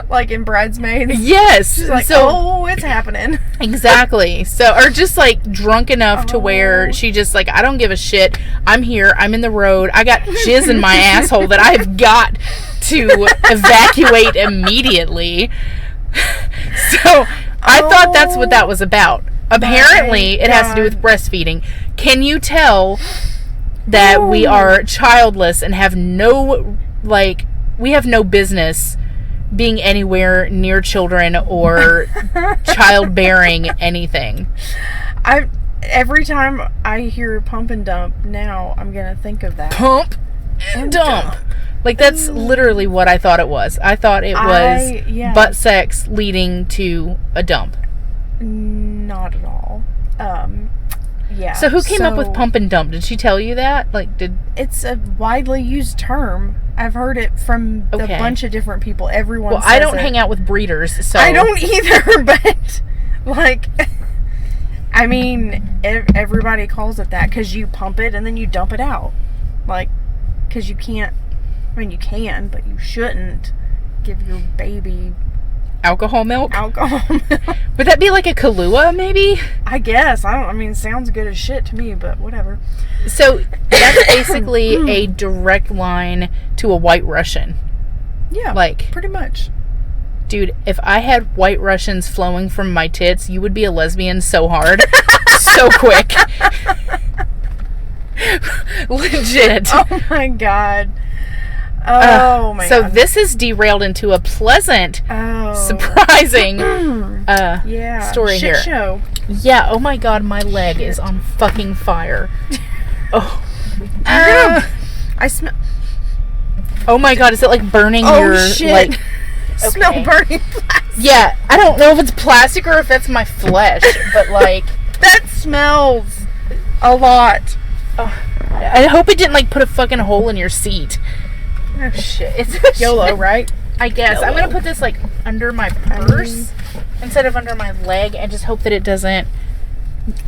B: Like in Bridesmaids?
A: Yes.
B: She's like, oh, it's happening.
A: Exactly. So, or just, like, drunk enough to where she just, like, I don't give a shit. I'm here. I'm in the road. I got jizz in my asshole that I've got to evacuate immediately. So, I thought that's what that was about. Apparently, it has to do with breastfeeding. Can you tell that we are childless and have no, like, we have no business being anywhere near children or childbearing anything?
B: Every time I hear pump and dump now, I'm gonna think of that.
A: Pump and dump. Like, that's literally what I thought it was. I thought it was butt sex leading to a dump.
B: Not at all. Yeah.
A: So who came up with pump and dump? Did she tell you that?
B: It's a widely used term. I've heard it from a bunch of different people. Everyone says
A: I don't hang out with breeders, so...
B: I don't either, but, like... I mean, everybody calls it that because you pump it and then you dump it out. Like, because you can't... I mean, you can, but you shouldn't give your baby...
A: Alcohol milk?
B: Alcohol milk.
A: Would that be like a Kahlua, maybe?
B: I guess. I mean, sounds good as shit to me, but whatever.
A: So, that's basically a direct line to a White Russian.
B: Yeah,
A: like,
B: pretty much.
A: Dude, if I had White Russians flowing from my tits, you would be a lesbian so hard. So quick. Legit.
B: Oh, my God. Oh, my God.
A: So this is derailed into a pleasant, surprising story
B: shit
A: here.
B: Show.
A: Yeah, oh my God, my leg is on fucking fire. Oh.
B: I smell...
A: Oh my God, is it like burning your...
B: shit.
A: Like,
B: smell burning plastic.
A: Yeah, I don't know if it's plastic or if that's my flesh, but like...
B: That smells a lot.
A: I hope it didn't like put a fucking hole in your seat.
B: Oh shit. It's YOLO, right?
A: I guess. YOLO. I'm going to put this like under my purse instead of under my leg and just hope that it doesn't...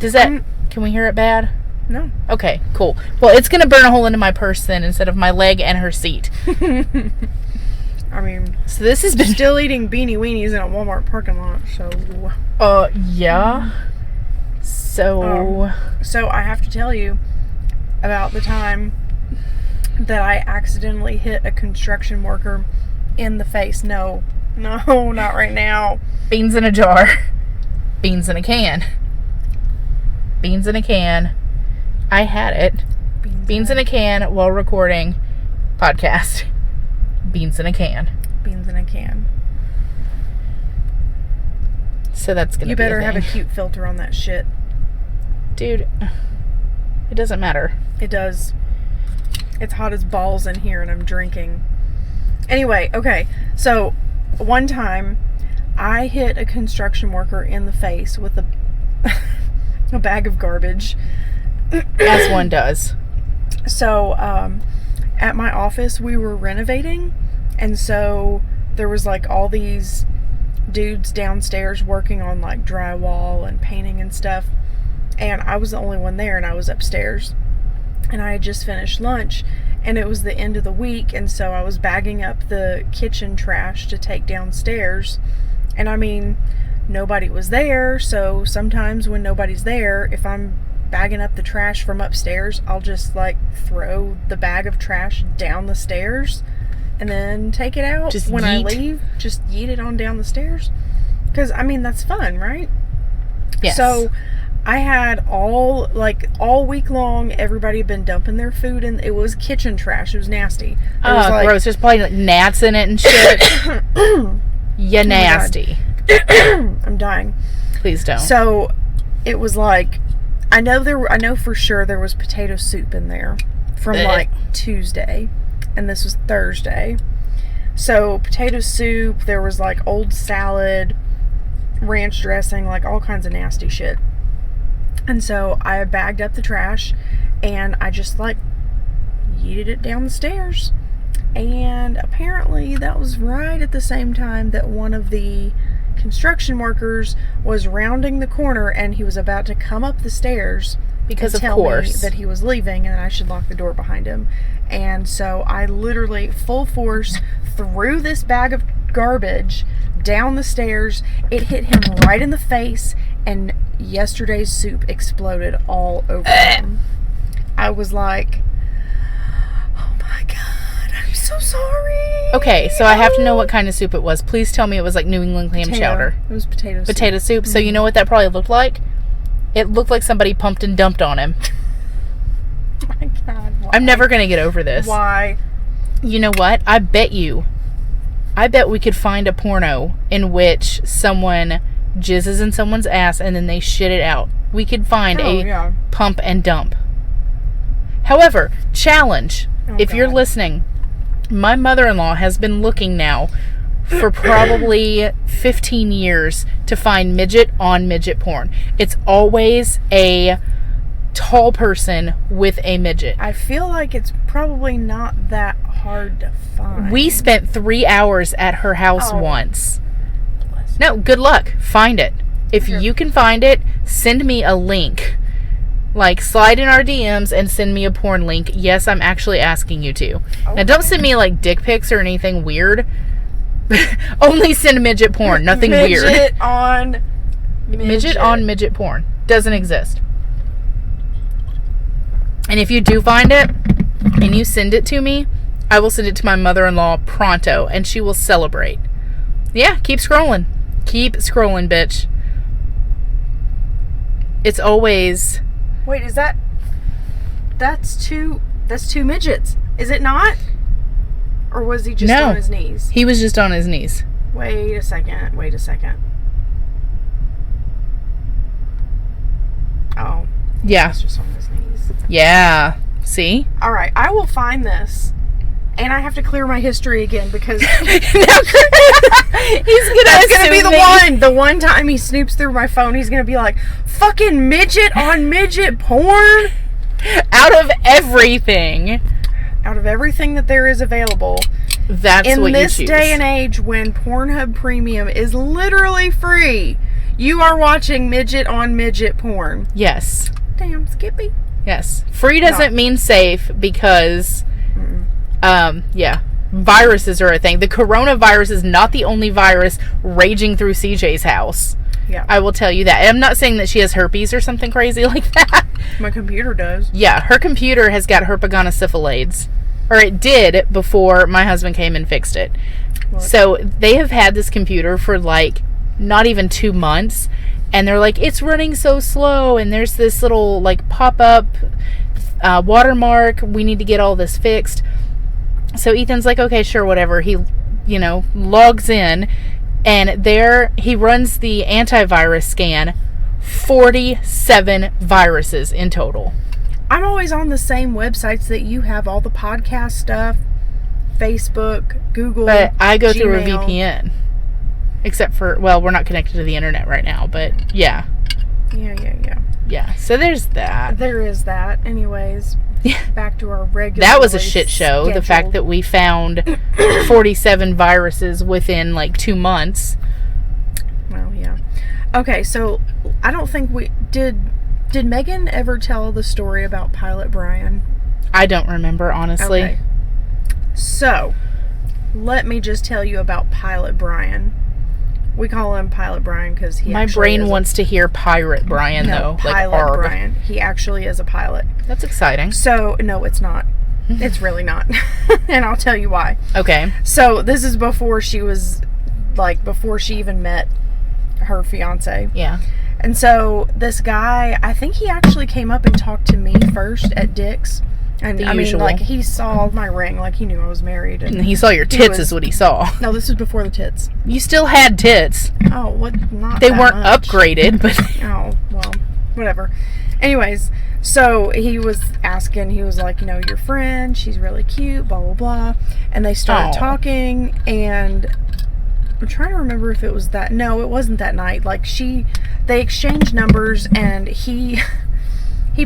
A: Does that... Can we hear it bad?
B: No.
A: Okay, cool. Well, it's going to burn a hole into my purse then instead of my leg and her seat.
B: I mean...
A: So this has been...
B: Still eating Beanie Weenies in a Walmart parking lot, so...
A: Yeah. So...
B: So I have to tell you about the time that I accidentally hit a construction worker in the face. No, not right now.
A: Beans in a jar. Beans in a can. Beans in a can. I had it. Beans in a can while recording podcast. Beans in a can.
B: Beans in a can.
A: So that's gonna be
B: You better have a cute filter on that shit.
A: Dude, it doesn't matter.
B: It does. It's hot as balls in here and I'm drinking. Anyway, okay. So, one time, I hit a construction worker in the face with a bag of garbage.
A: As one does.
B: So, at my office, we were renovating. And so, there was like all these dudes downstairs working on like drywall and painting and stuff. And I was the only one there and I was upstairs. And I had just finished lunch and it was the end of the week, and so I was bagging up the kitchen trash to take downstairs. And I mean, nobody was there, so sometimes when nobody's there, if I'm bagging up the trash from upstairs, I'll just like throw the bag of trash down the stairs and then take it out
A: just
B: when I leave. Just yeet it on down the stairs. Because I mean, that's fun, right?
A: Yes.
B: So I had all week long, everybody had been dumping their food, and it was kitchen trash. It was nasty.
A: Oh, gross. There's probably like gnats in it and shit. Yeah, nasty.
B: I'm dying.
A: Please don't.
B: So it was like, I know for sure there was potato soup in there from like Tuesday, and this was Thursday. So potato soup, there was like old salad, ranch dressing, like all kinds of nasty shit. And so I bagged up the trash and I just like yeeted it down the stairs. And apparently that was right at the same time that one of the construction workers was rounding the corner and he was about to come up the stairs
A: because
B: and
A: of
B: tell
A: course
B: me that he was leaving and I should lock the door behind him. And so I literally full force threw this bag of garbage down the stairs. It hit him right in the face and yesterday's soup exploded all over him. I was like, oh my God, I'm so sorry.
A: Okay, so I have to know what kind of soup it was. Please tell me it was like New England clam chowder.
B: It was potato soup.
A: Potato soup. Mm-hmm. So you know what that probably looked like? It looked like somebody pumped and dumped on him.
B: Oh my God, why?
A: I'm never going to get over this.
B: Why?
A: You know what? I bet we could find a porno in which someone jizzes in someone's ass and then they shit it out. We could find pump and dump. However, challenge, if you're listening, My mother-in-law has been looking now for probably 15 years to find midget on midget porn. It's always a tall person with a midget.
B: I feel like it's probably not that hard to find.
A: We spent 3 hours at her house once.
B: Bless.
A: No, good luck. Find it. If you can find it, send me a link. Like, slide in our DMs and send me a porn link. Yes, I'm actually asking you to. Okay. Now, don't send me, like, dick pics or anything weird. Only send midget porn. Nothing weird.
B: Midget on midget.
A: Midget on midget porn. Doesn't exist. And if you do find it, and you send it to me, I will send it to my mother-in-law pronto, and she will celebrate. Yeah, keep scrolling. Keep scrolling, bitch. It's always...
B: Wait, is that... That's two midgets. Is it not? Or was he just on his knees?
A: He was just on his knees.
B: Wait a second. Oh.
A: Yeah.
B: He's just on his knees.
A: Yeah. See?
B: All right. I will find this. And I have to clear my history again because
A: He's gonna
B: be the one time he snoops through my phone, he's gonna be like, fucking midget on midget porn.
A: Out of everything
B: that there is available.
A: That's what you choose.
B: In this day and age when Pornhub Premium is literally free, you are watching midget on midget porn.
A: Yes.
B: Damn, Skippy.
A: Yes. Free doesn't mean safe because viruses are a thing. The coronavirus is not the only virus raging through CJ's house.
B: Yeah.
A: I will tell you that. And I'm not saying that she has herpes or something crazy like that.
B: My computer does.
A: Yeah, her computer has got herpetogonosyphilades. Or it did before my husband came and fixed it. What? So they have had this computer for like not even 2 months. And they're like, it's running so slow. And there's this little like pop-up watermark. We need to get all this fixed. So Ethan's like, okay, sure, whatever. He, logs in. And there he runs the antivirus scan. 47 viruses in total.
B: I'm always on the same websites that you have, all the podcast stuff, Facebook, Google,
A: But I go
B: Gmail.
A: through a VPN. Except for, well, we're not connected to the internet right now, but yeah. Yeah, so there's that.
B: There is that. Anyways, back to our regular.
A: That was a shit show. Scheduled. The fact that we found 47 viruses within like 2 months.
B: Well, yeah. Okay, so I don't think we did. Did Megan ever tell the story about Pilot Brian?
A: I don't remember, honestly.
B: Okay. So, let me just tell you about Pilot Brian. We call him Pilot Brian because he.
A: My brain wants to hear Pirate Brian, though.
B: Pilot
A: like
B: Brian. He actually is a pilot.
A: That's exciting.
B: So, no, it's not. It's really not. And I'll tell you why.
A: Okay.
B: So, this is before she was, before she even met her fiance.
A: Yeah.
B: And so, this guy, I think he actually came up and talked to me first at Dick's. And
A: the usual.
B: He saw my ring, he knew I was married. And
A: he saw your tits is what he saw.
B: No, this was before the tits.
A: You still had tits.
B: Oh, what? Not
A: They
B: that
A: weren't
B: much.
A: upgraded, but...
B: Oh, well, whatever. Anyways, so he was asking, he was like, your friend, she's really cute, blah, blah, blah. And they started talking, and I'm trying to remember if it was that. No, it wasn't that night. They exchanged numbers, and he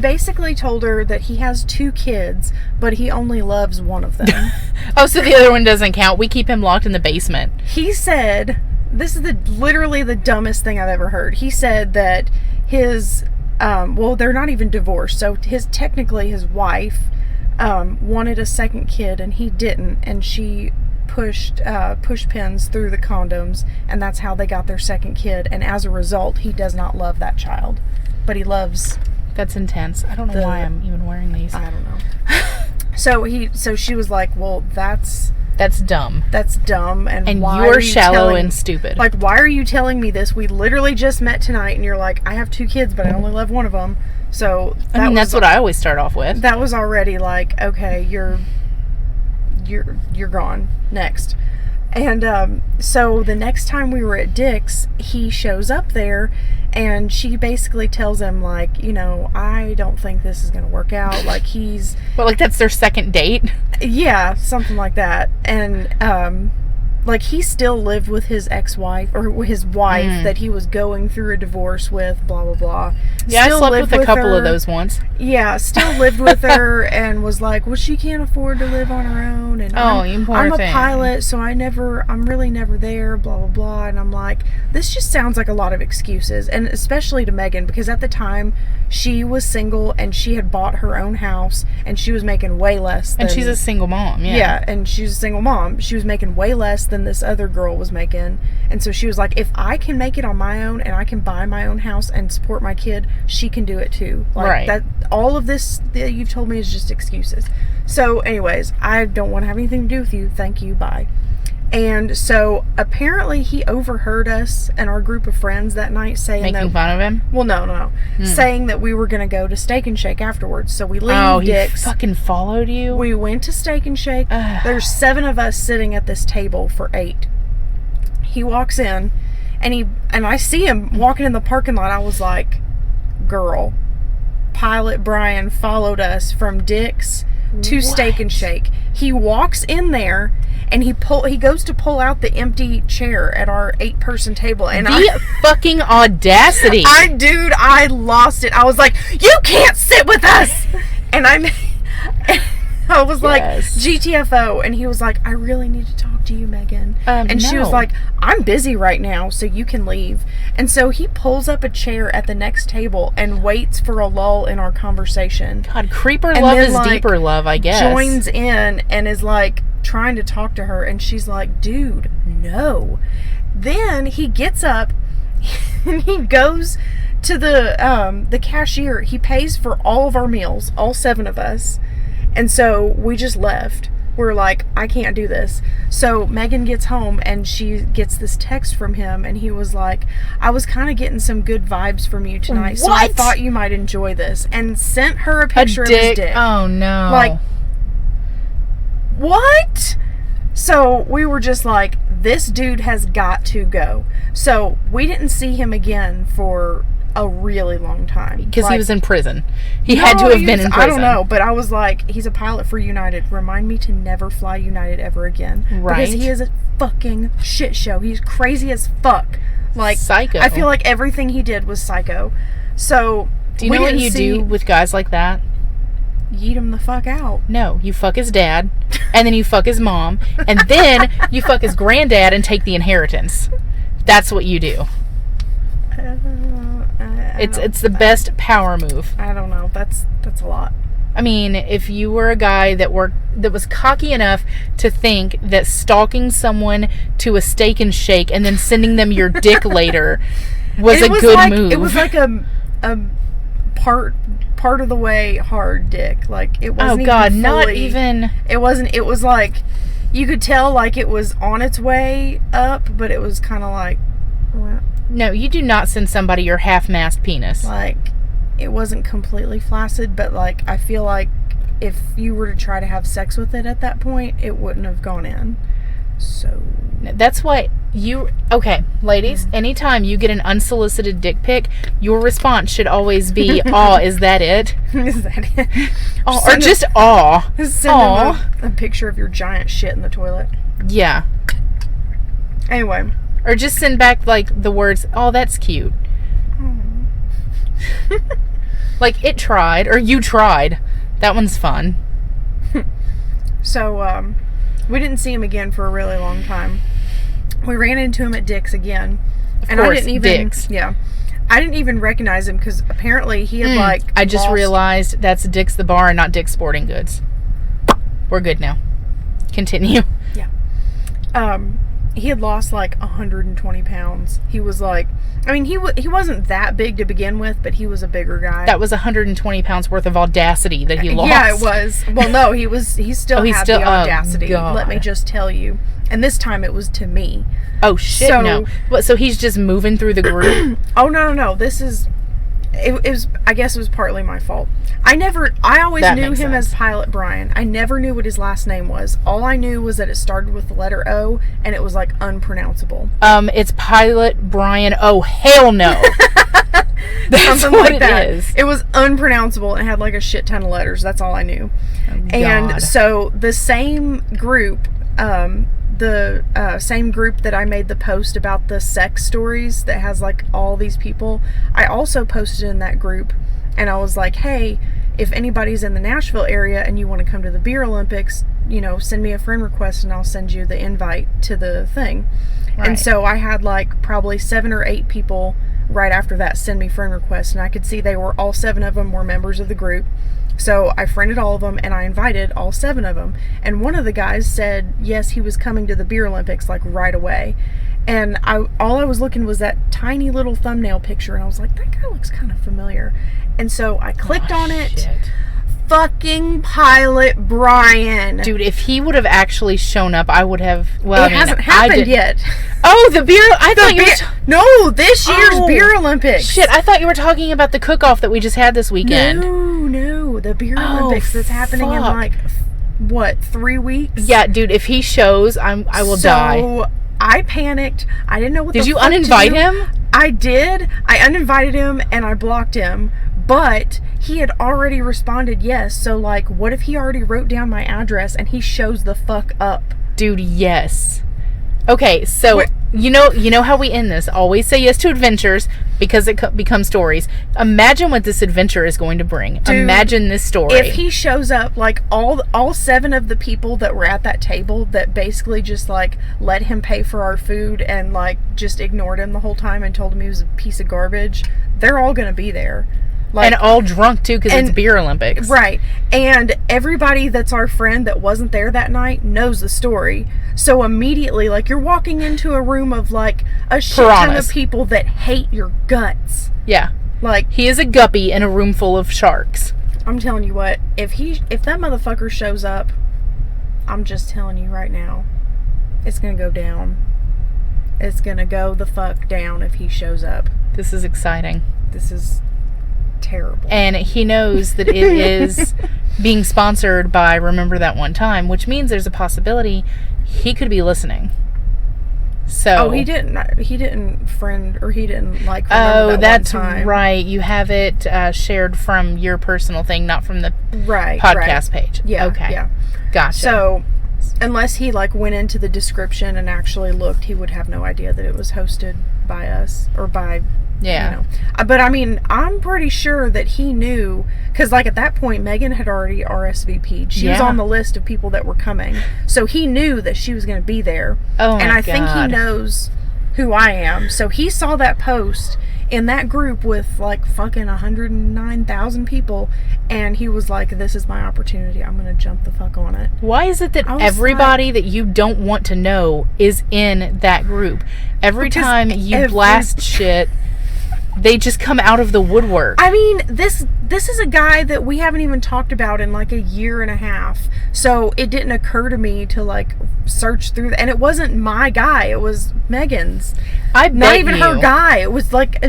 B: basically told her that he has 2 kids, but he only loves one of them.
A: Oh, so the other one doesn't count. We keep him locked in the basement.
B: He said, this is literally the dumbest thing I've ever heard. He said that his, they're not even divorced. So technically his wife wanted a second kid, and he didn't. And she pushed push pins through the condoms, and that's how they got their second kid. And as a result, he does not love that child, but he loves...
A: That's intense. I don't know why I'm even wearing these.
B: I don't know. So she was like, well, that's
A: dumb.
B: That's dumb. And why
A: you're
B: are you
A: shallow and stupid.
B: Why are you telling me this? We literally just met tonight, and you're like, I have 2 kids, but I only love one of them. So
A: that's what I always start off with.
B: That was already okay, you're gone. Next. And so the next time we were at Dick's, he shows up there, And she basically tells him, like, you know, I don't think this is going to work out. Like, he's...
A: Well, like, that's their second date?
B: Yeah, something like that. And, like, he still lived with his ex-wife, or his wife that he was going through a divorce with, blah, blah, blah.
A: Yeah,
B: Still
A: I slept with a couple
B: her.
A: of those once.
B: Yeah, still lived with her and was like, well, she can't afford to live on her own. And I'm a pilot, so I'm really never there, blah, blah, blah. And I'm like, this just sounds like a lot of excuses. And especially to Megan, because at the time, she was single and she had bought her own house and she was making way less than...
A: And she's a single mom, yeah.
B: Yeah, and she's a single mom. She was making way less than this other girl was making. And so she was like, if I can make it on my own and I can buy my own house and support my kid, she can do it too. Like,
A: right.
B: That, all of this that you've told me is just excuses. So anyways, I don't want to have anything to do with you. Thank you. Bye. And so apparently he overheard us and our group of friends that night saying
A: Making fun of him?
B: Well, no. Saying that we were going to go to Steak and Shake afterwards. So we leave Dick's.
A: He fucking followed you?
B: We went to Steak and Shake. There's 7 of us sitting at this table for 8. He walks in and I see him walking in the parking lot. I was like, girl, Pilot Brian followed us from Dick's to Steak and Shake. He walks in there and he goes to pull out the empty chair at our 8-person table, and
A: fucking audacity.
B: I lost it. I was like, you can't sit with us. And I was like, GTFO. And he was like, I really need to talk to you, Megan. And she was like, I'm busy right now, so you can leave. And so he pulls up a chair at the next table and waits for a lull in our conversation.
A: God, creeper love is deeper love, I guess.
B: Joins in and is like trying to talk to her. And she's like, dude, no. Then he gets up and he goes to the cashier. He pays for all of our meals, all 7 of us. And so we just left. We're like, I can't do this. So Megan gets home and she gets this text from him, and he was like, I was kind of getting some good vibes from you tonight, so I thought you might enjoy this, and sent her a picture of his dick.
A: Oh no.
B: Like, what? So we were just like, this dude has got to go. So we didn't see him again for a really long time.
A: Because he was in prison. He had to have been in prison.
B: I don't know, but I was like, he's a pilot for United. Remind me to never fly United ever again.
A: Right.
B: Because he is a fucking shit show. He's crazy as fuck. Like,
A: psycho.
B: I feel like everything he did was psycho. So,
A: do you know what you do with guys like that?
B: Yeet him the fuck out.
A: No, you fuck his dad, and then you fuck his mom, and then you fuck his granddad and take the inheritance. That's what you do. It's the best power move.
B: I don't know. That's a lot.
A: I mean, if you were a guy that was cocky enough to think that stalking someone to a Steak and Shake and then sending them your dick later was a good move.
B: It was like a part of the way hard dick. Like, it wasn't
A: not even.
B: It wasn't. It was like, you could tell like it was on its way up, but it was kind of like.
A: No, you do not send somebody your half-mast penis.
B: Like, it wasn't completely flaccid, but, like, I feel like if you were to try to have sex with it at that point, it wouldn't have gone in. So...
A: That's why okay, ladies, anytime you get an unsolicited dick pic, your response should always be, aw, is that it?
B: Is that it?
A: Or just aw.
B: Send them a picture of your giant shit in the toilet.
A: Yeah.
B: Anyway...
A: Or just send back, like, the words, oh, that's cute. Like, it tried, or you tried. That one's fun.
B: So, we didn't see him again for a really long time. We ran into him at Dick's again.
A: Of course, Dick's.
B: Yeah. I didn't even recognize him, because apparently he had,
A: I just realized that's Dick's the bar and not Dick's Sporting Goods. We're good now. Continue.
B: Yeah. He had lost like 120 pounds. He was like, I mean, he wasn't that big to begin with, but he was a bigger guy.
A: That was 120 pounds worth of audacity that he lost.
B: Yeah, it was. Well, no, he still had the audacity. Let me just tell you. And this time it was to me.
A: Oh shit! No. What? So he's just moving through the group?
B: Oh no! This is it was, I guess it was partly my fault. I always
A: That
B: knew
A: makes
B: him
A: sense.
B: as Pilot Brian. I never knew what his last name was. All I knew was that it started with the letter O, and it was like unpronounceable.
A: It's Pilot Brian. Oh, hell no. That's
B: Something
A: what
B: like that.
A: it is.
B: It was unpronounceable and had like a shit ton of letters. That's all I knew. And
A: God.
B: so the same group, same group that I made the post about the sex stories that has like all these people, I also posted in that group, and I was like, hey, if anybody's in the Nashville area and you want to come to the Beer Olympics, send me a friend request and I'll send you the invite to the thing.
A: Right.
B: And so I had like probably 7 or 8 people right after that send me friend requests, and I could see all 7 of them were members of the group. So I friended all of them and I invited all 7 of them. And one of the guys said, yes, he was coming to the Beer Olympics like right away. And all I was looking was that tiny little thumbnail picture, and I was like, that guy looks kind of familiar. And so I clicked on it.
A: Shit.
B: Fucking Pilot Brian.
A: Dude, if he would have actually shown up, I would have. Well,
B: It hasn't happened yet.
A: Oh, the beer. I thought you were.
B: No, this year's
A: Oh,
B: Beer Olympics.
A: Shit, I thought you were talking about the cook-off that we just had this weekend.
B: No, the Beer
A: Oh,
B: Olympics that's happening in
A: fuck.
B: like, what, 3 weeks?
A: Yeah, dude, if he shows, I will die.
B: So I panicked. I didn't know what
A: Did
B: the
A: you
B: fuck to
A: uninvite
B: do.
A: him?
B: I did. I uninvited him and I blocked him. But he had already responded yes. So, like, what if he already wrote down my address and he shows the fuck up?
A: Dude, yes. Okay, so
B: Wait.
A: you know how we end this. Always say yes to adventures because it becomes stories. Imagine what this adventure is going to bring.
B: Dude,
A: Imagine this story.
B: If he shows up, like, all 7 of the people that were at that table that basically just, like, let him pay for our food and, like, just ignored him the whole time and told him he was a piece of garbage, they're all going to be there. Like,
A: and all drunk too because it's Beer Olympics.
B: Right. And everybody that's our friend that wasn't there that night knows the story. So immediately, like, you're walking into a room of like a shit ton of people that hate your guts.
A: Yeah.
B: Like,
A: he is a guppy in a room full of sharks.
B: I'm telling you what, if that motherfucker shows up, I'm just telling you right now, it's gonna go down. It's gonna go the fuck down if he shows up.
A: This is exciting.
B: This is terrible.
A: And he knows that it is being sponsored by Remember That One Time, which means there's a possibility he could be listening. So
B: he didn't friend, or he didn't like Remember
A: Oh,
B: That
A: that's
B: One Time.
A: right. You have it shared from your personal thing, not from the podcast page.
B: Yeah.
A: Okay.
B: Yeah.
A: Gotcha.
B: So, unless he like went into the description and actually looked, he would have no idea that it was hosted by us or by.
A: Yeah.
B: But I mean, I'm pretty sure that he knew, because like at that point, Megan had already RSVP'd. She was on the list of people that were coming, so he knew that she was going to be there.
A: Oh my
B: And I
A: God.
B: think he knows who I am. So he saw that post in that group with like fucking 109,000 people, and he was like, "This is my opportunity. I'm going to jump the fuck on it."
A: Why is it that
B: I was
A: everybody that you don't want to know is in that group? Every
B: Because
A: time you blast shit, they just come out of the woodwork.
B: I mean, this is a guy that we haven't even talked about in like a year and a half. So it didn't occur to me to like search through and it wasn't my guy. It was Megan's. Not even her guy. It was like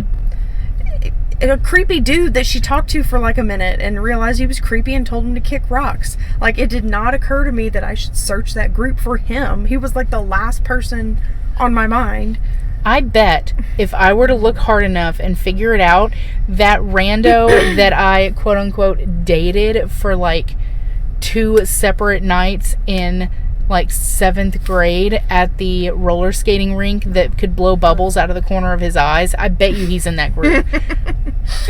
B: a creepy dude that she talked to for like a minute and realized he was creepy and told him to kick rocks. Like, it did not occur to me that I should search that group for him. He was like the last person on my mind.
A: I bet if I were to look hard enough and figure it out, that rando that I quote unquote dated for like 2 separate nights in like 7th grade at the roller skating rink that could blow bubbles out of the corner of his eyes, I bet you he's in that group.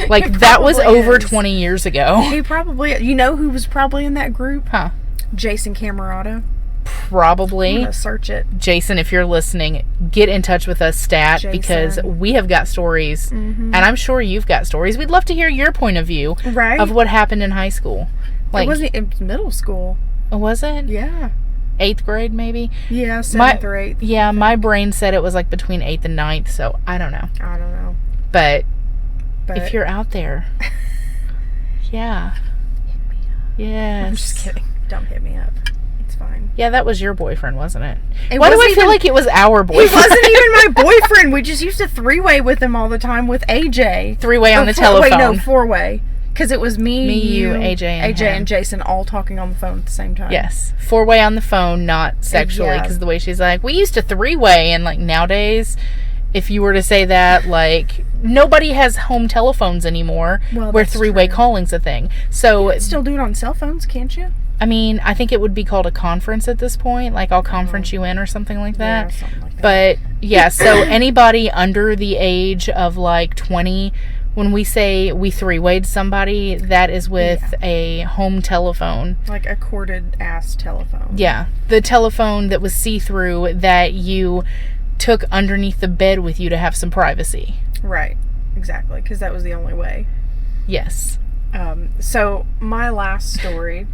A: Like, that was over 20 years ago.
B: He probably, you know who was probably in that group?
A: Huh.
B: Jason Camerata.
A: Probably.
B: I'm gonna search it.
A: Jason, if you're listening, get in touch with us, stat,
B: Jason.
A: because we have got stories, and I'm sure you've got stories. We'd love to hear your point of view of what happened in high school. Like,
B: it was middle school.
A: Was it?
B: Yeah.
A: 8th grade, maybe?
B: Yeah, 7th or 8th.
A: Yeah, my brain said it was like between 8th and 9th, so I don't know.
B: I don't know.
A: But if you're out there, yeah. Yes.
B: I'm just kidding. Don't hit me up. It's fine.
A: Yeah, that was your boyfriend, wasn't it?
B: It
A: Why do I
B: wasn't
A: feel
B: even-
A: like it was our boyfriend?
B: He wasn't even my boyfriend. We just used to three-way with him all the time with AJ.
A: Three-way on the
B: Wait, no,
A: telephone.
B: four-way. Because it was me, you,
A: AJ, and him.
B: and Jason all talking on the phone at the same time.
A: Yes. Four-way on the phone, not sexually.
B: Yeah.
A: Because the way she's like, we used to three-way. And, like, nowadays, if you were to say that, like, nobody has home telephones anymore
B: Well,
A: where
B: that's
A: three-way
B: true.
A: calling's a thing. So,
B: You can still do it on cell phones, can't you?
A: I mean, I think it would be called a conference at this point. Like, I'll conference you in or something like that.
B: Yeah, something like that.
A: But, yeah, so anybody under the age of, like, 20... When we say we three-wayed somebody, that is with a home telephone.
B: Like a corded-ass telephone.
A: Yeah. The telephone that was see-through that you took underneath the bed with you to have some privacy.
B: Right. Exactly. Because that was the only way.
A: Yes.
B: So my last story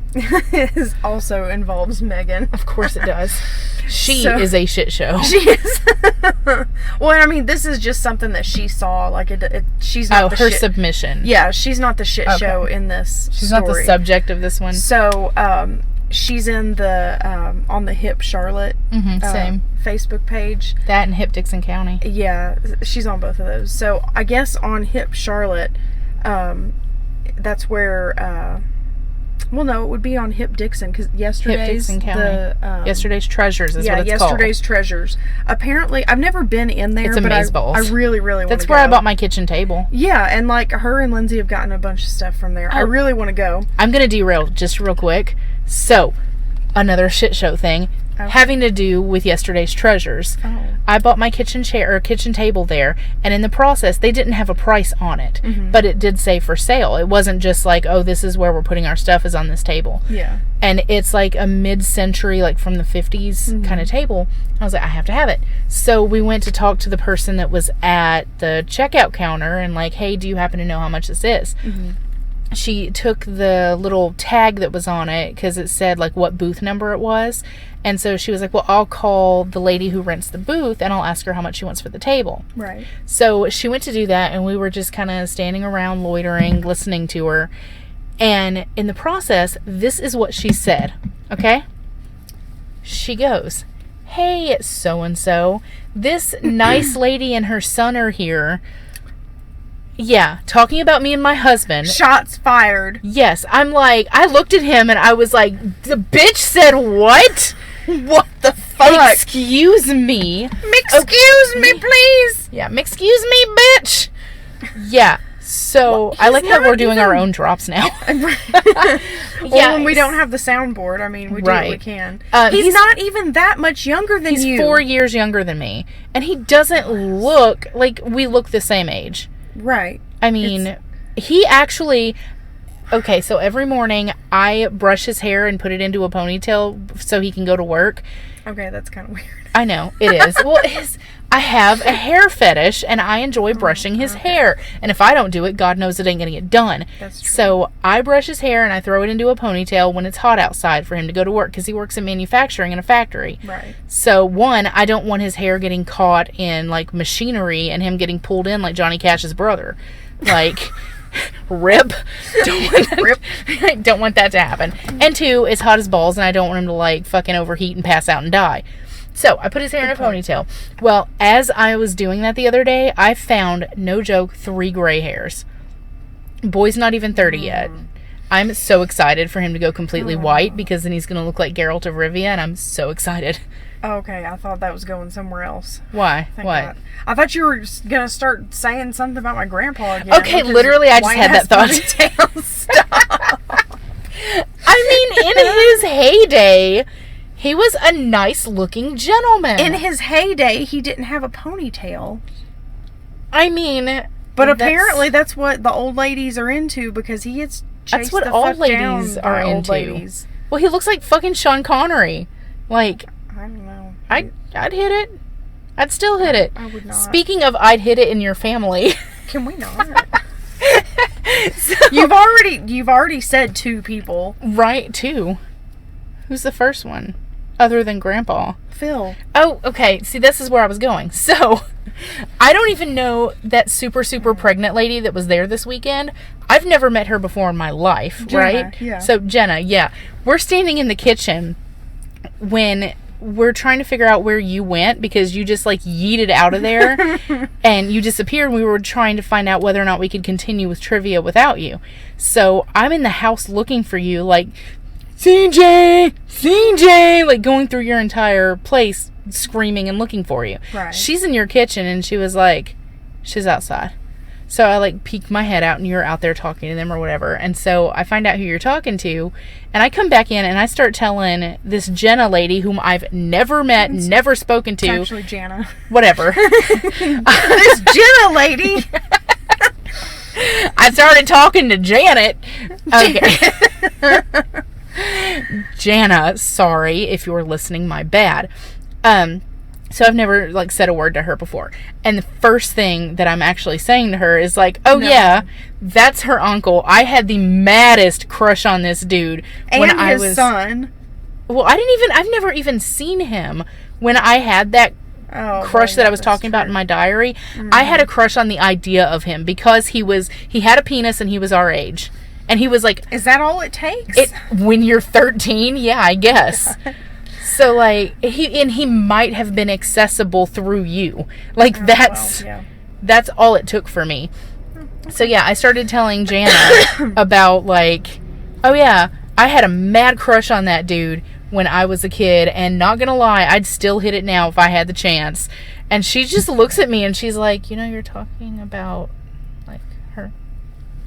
B: also involves Megan.
A: Of course it does. She
B: So-
A: is a shit show.
B: She is. Well, I mean, this is just something that she saw. Like, she's not the
A: her
B: shit.
A: submission.
B: Yeah, she's not the shit
A: Okay.
B: show in this
A: She's
B: story.
A: not the subject of this one.
B: So, she's in the, on the Hip Charlotte
A: Same.
B: Facebook page.
A: That and Hip Dixon County.
B: Yeah, she's on both of those. So, I guess on Hip Charlotte, that's where, well, no, it would be on Hip Dixon, because yesterday's
A: Dixon County.
B: Yesterday's
A: Treasures is what it's called.
B: Yesterday's Treasures. Apparently, I've never been in there,
A: It's
B: but I
A: amazeballs.
B: really, really want to go.
A: That's where I bought my kitchen table.
B: Yeah, and like her and Lindsay have gotten a bunch of stuff from there. I
A: Oh.
B: really want to go.
A: I'm going to derail just real quick. So, another shit show thing
B: Okay.
A: having to do with Yesterday's Treasures.
B: Oh.
A: I bought my kitchen chair or kitchen table there, and in the process, they didn't have a price on it, but it did say for sale. It wasn't just like, oh, this is where we're putting our stuff is on this table.
B: Yeah.
A: And it's like a mid-century, like from the 50s kind of table. I was like, I have to have it. So we went to talk to the person that was at the checkout counter and like, hey, do you happen to know how much this is? She took the little tag that was on it because it said like what booth number it was. And so she was like, well, I'll call the lady who rents the booth and I'll ask her how much she wants for the table.
B: Right.
A: So she went to do that, and we were just kind of standing around loitering, listening to her. And in the process, this is what she said, okay? She goes, hey, so-and-so, this nice lady and her son are here. Yeah, talking about me and my husband.
B: Shots fired.
A: Yes, I'm like, I looked at him and I was like, the bitch said what?
B: What the fuck?
A: Excuse me.
B: Excuse me, please.
A: Yeah, excuse me, bitch. Yeah. So I like how
B: not
A: we're doing our
B: even-
A: own drops now.
B: Well, when we don't have the soundboard, I mean, we do what we
A: Right.
B: can.
A: He's-
B: He's not even that much younger than
A: He's
B: you.
A: 4 years younger than me, and he doesn't look like we look the same age.
B: Right.
A: I mean, he actually. Okay, so every morning I brush his hair and put it into a ponytail so he can go to work.
B: Okay, that's kind of weird.
A: I know, it is. Well, I have a hair fetish, and I enjoy brushing his hair. And if I don't do it, God knows it ain't going to get done.
B: That's true.
A: So I brush his hair, and I throw it into a ponytail when it's hot outside for him to go to work, because he works in manufacturing in a factory.
B: Right.
A: So, one, I don't want his hair getting caught in, like, machinery and him getting pulled in like Johnny Cash's brother. Like... Rip. Don't want that to happen. And two, it's hot as balls, and I don't want him to like fucking overheat and pass out and die. So I put his hair in a ponytail. Well, as I was doing that the other day, I found, no joke, 3 gray hairs. Boy's not even 30 yet. I'm so excited for him to go completely white, because then he's going to look like Geralt of Rivia, and I'm so excited.
B: Okay, I thought that was going somewhere else.
A: Why?
B: Thank
A: What?
B: God. I thought you were gonna start saying something about my grandpa again.
A: Okay,
B: which is
A: literally, I just had that thought.
B: white-ass ponytail stuff.
A: I mean, in his heyday, he was a nice-looking gentleman.
B: In his heyday, he didn't have a ponytail.
A: I mean,
B: But
A: that's-
B: apparently that's what the old ladies are into, because he gets chased
A: That's what
B: the
A: all
B: fuck
A: ladies
B: down
A: are
B: by old
A: into.
B: ladies.
A: Well, he looks like fucking Sean Connery. Like,
B: I don't know.
A: I'd hit it. I'd still hit it.
B: I would not.
A: Speaking of, I'd hit it in your family.
B: Can we not? You've already said 2 people.
A: Right, too. Who's the first one? Other than Grandpa.
B: Phil.
A: Oh, okay. See, this is where I was going. So, I don't even know that super pregnant lady that was there this weekend. I've never met her before in my life,
B: Jenna,
A: right?
B: yeah.
A: So, Jenna, yeah. We're standing in the kitchen, when we're trying to figure out where you went because you just like yeeted out of there and you disappeared. We were trying to find out whether or not we could continue with trivia without you. So I'm in the house looking for you, like, CJ, like going through your entire place screaming and looking for you.
B: Right.
A: She's in your kitchen and she was like, she's outside. So I like peeked my head out and you're out there talking to them or whatever. And so I find out who you're talking to and I come back in and I start telling this Jenna lady whom I've never met, never spoken to.
B: It's actually Jana.
A: Whatever.
B: This Jenna lady.
A: I started talking to Janet. Okay. Jana, sorry if you're listening, my bad. So I've never like said a word to her before. And the first thing that I'm actually saying to her is like, oh no. Yeah, that's her uncle. I had the maddest crush on this dude
B: and
A: when I
B: his
A: was
B: son.
A: Well, I've never even seen him when I had that crush that I was talking about in my diary. Mm-hmm. I had a crush on the idea of him because he had a penis and he was our age. And he was like,
B: is that all it takes?
A: When you're 13, yeah, I guess. So like he might have been accessible through you. Like that's all it took for me. So yeah, I started telling Jana about like, oh yeah, I had a mad crush on that dude when I was a kid, and not gonna lie, I'd still hit it now if I had the chance. And she just looks at me and she's like, you know, you're talking about like her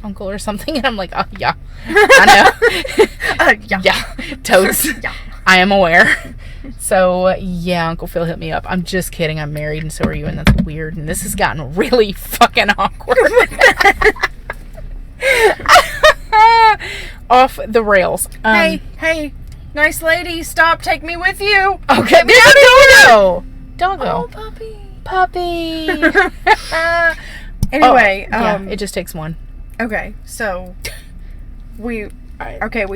A: uncle or something, and I'm like, oh yeah, I know. Yeah, totes. Yeah. I am aware. So yeah, Uncle Phil hit me up. I'm just kidding. I'm married, and so are you, and that's weird. And this has gotten really fucking awkward. Off the rails.
B: Hey, nice lady, stop! Take me with you.
A: Okay, there's a doggo.
B: Oh,
A: puppy.
B: Anyway,
A: it just takes one.
B: Okay, so we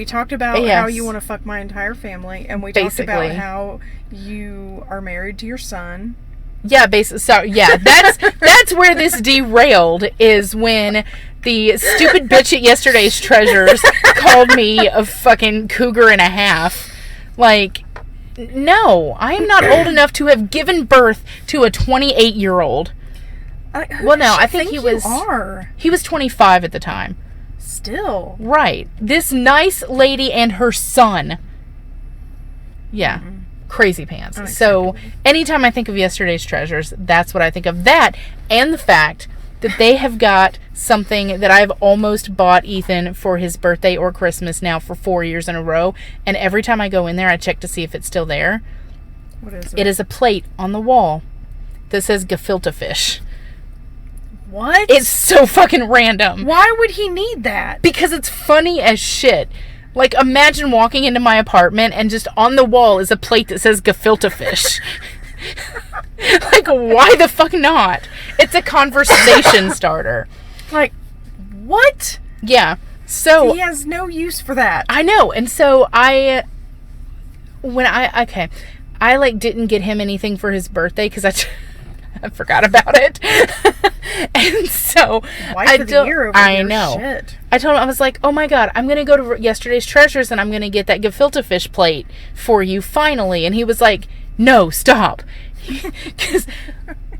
B: talked about how you want to fuck my entire family, and we talked about how you are married to your son.
A: Yeah, so yeah, that's where this derailed, is when the stupid bitch at Yesterday's Treasures called me a fucking cougar and a half. Like, no, I am not old enough to have given birth to a 28-year-old. Well, no, I think he was 25 at the time.
B: Still.
A: Right. This nice lady and her son. Yeah. Mm-hmm. Crazy pants. So anytime I think of Yesterday's Treasures, that's what I think of. That and the fact that they have got something that I've almost bought Ethan for his birthday or Christmas now for 4 years in a row. And every time I go in there, I check to see if it's still there.
B: What is it?
A: It is a plate on the wall that says gefilte fish.
B: What?
A: It's so fucking random.
B: Why would he need that?
A: Because it's funny as shit. Like, imagine walking into my apartment and just on the wall is a plate that says gefilte fish. Like, why the fuck not? It's a conversation starter.
B: Like, what?
A: Yeah. So
B: he has no use for that.
A: I know. And so I like didn't get him anything for his birthday because I forgot about it. And so
B: Wife of the year over
A: I
B: here.
A: know.
B: Shit.
A: I told him, I was like, oh my God, I'm going to go to Yesterday's Treasures and I'm going to get that gefilte fish plate for you finally. And he was like, no, stop. Because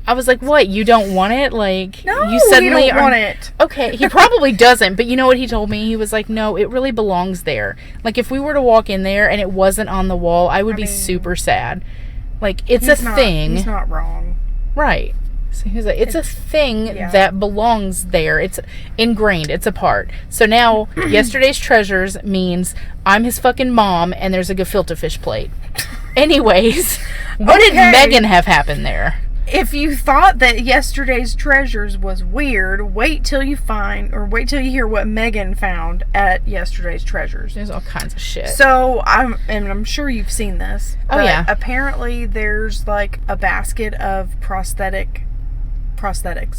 A: I was like, what? You don't want it? Like,
B: no,
A: you suddenly
B: don't want it.
A: Okay, he probably doesn't. But you know what he told me? He was like, no, it really belongs there. Like, if we were to walk in there and it wasn't on the wall, I would be super sad. Like, it's a thing.
B: He's not wrong.
A: Right. So he was like, it's a thing that belongs there. It's ingrained. It's a part. So now, Yesterday's Treasures means I'm his fucking mom and there's a gefilte fish plate. Anyways, what did Megan have happen there?
B: If you thought that Yesterday's Treasures was weird, wait till you hear what Megan found at Yesterday's Treasures.
A: There's all kinds of shit.
B: So, I'm sure you've seen this.
A: Oh, yeah.
B: Apparently, there's like a basket of prosthetics.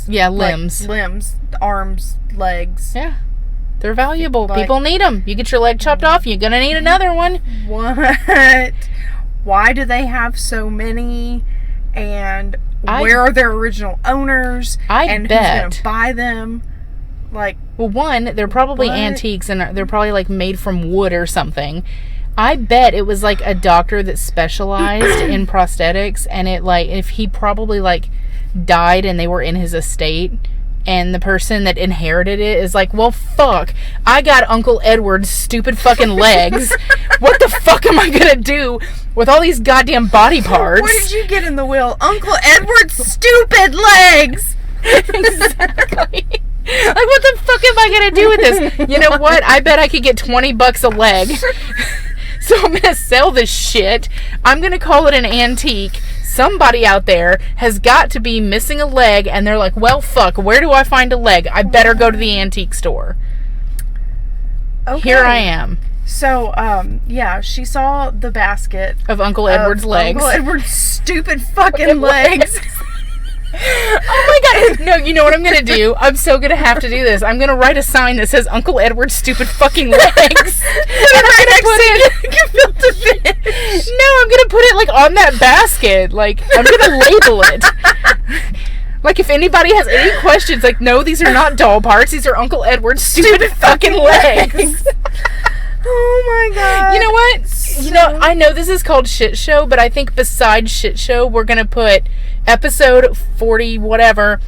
A: Yeah, limbs.
B: Like limbs, arms, legs.
A: Yeah. They're valuable. People need them. You get your leg chopped off, you're going to need another one.
B: What? Why do they have so many? And where are their original owners? And who's going to buy them? Like,
A: well, one, they're probably antiques and they're probably like made from wood or something. I bet it was like a doctor that specialized in prosthetics, and it like if he probably like died and they were in his estate, and the person that inherited it is like, well, fuck, I got Uncle Edward's stupid fucking legs. What the fuck am I gonna do with all these goddamn body parts?
B: What did you get in the will? Uncle Edward's stupid legs!
A: Exactly. Like, what the fuck am I gonna do with this? You know what? I bet I could get $20 a leg. So I'm gonna sell this shit. I'm gonna call it an antique. Somebody out there has got to be missing a leg, and they're like, well, fuck, where do I find a leg? I better go to the antique store. Okay. Here I am.
B: So, yeah, she saw the basket
A: of Uncle Edward's legs.
B: Uncle Edward's stupid fucking legs.
A: Oh my god. No, you know what I'm going to do? I'm so going to have to do this. I'm going to write a sign that says Uncle Edward's stupid fucking legs. And I'm going to put it... No, I'm going to put it like on that basket. Like, I'm going to label it. Like, if anybody has any questions, like, no, these are not doll parts. These are Uncle Edward's stupid fucking legs.
B: Oh my god.
A: You know what? You know, I know this is called Shit Show, but I think besides Shit Show, we're going to put episode 40 whatever,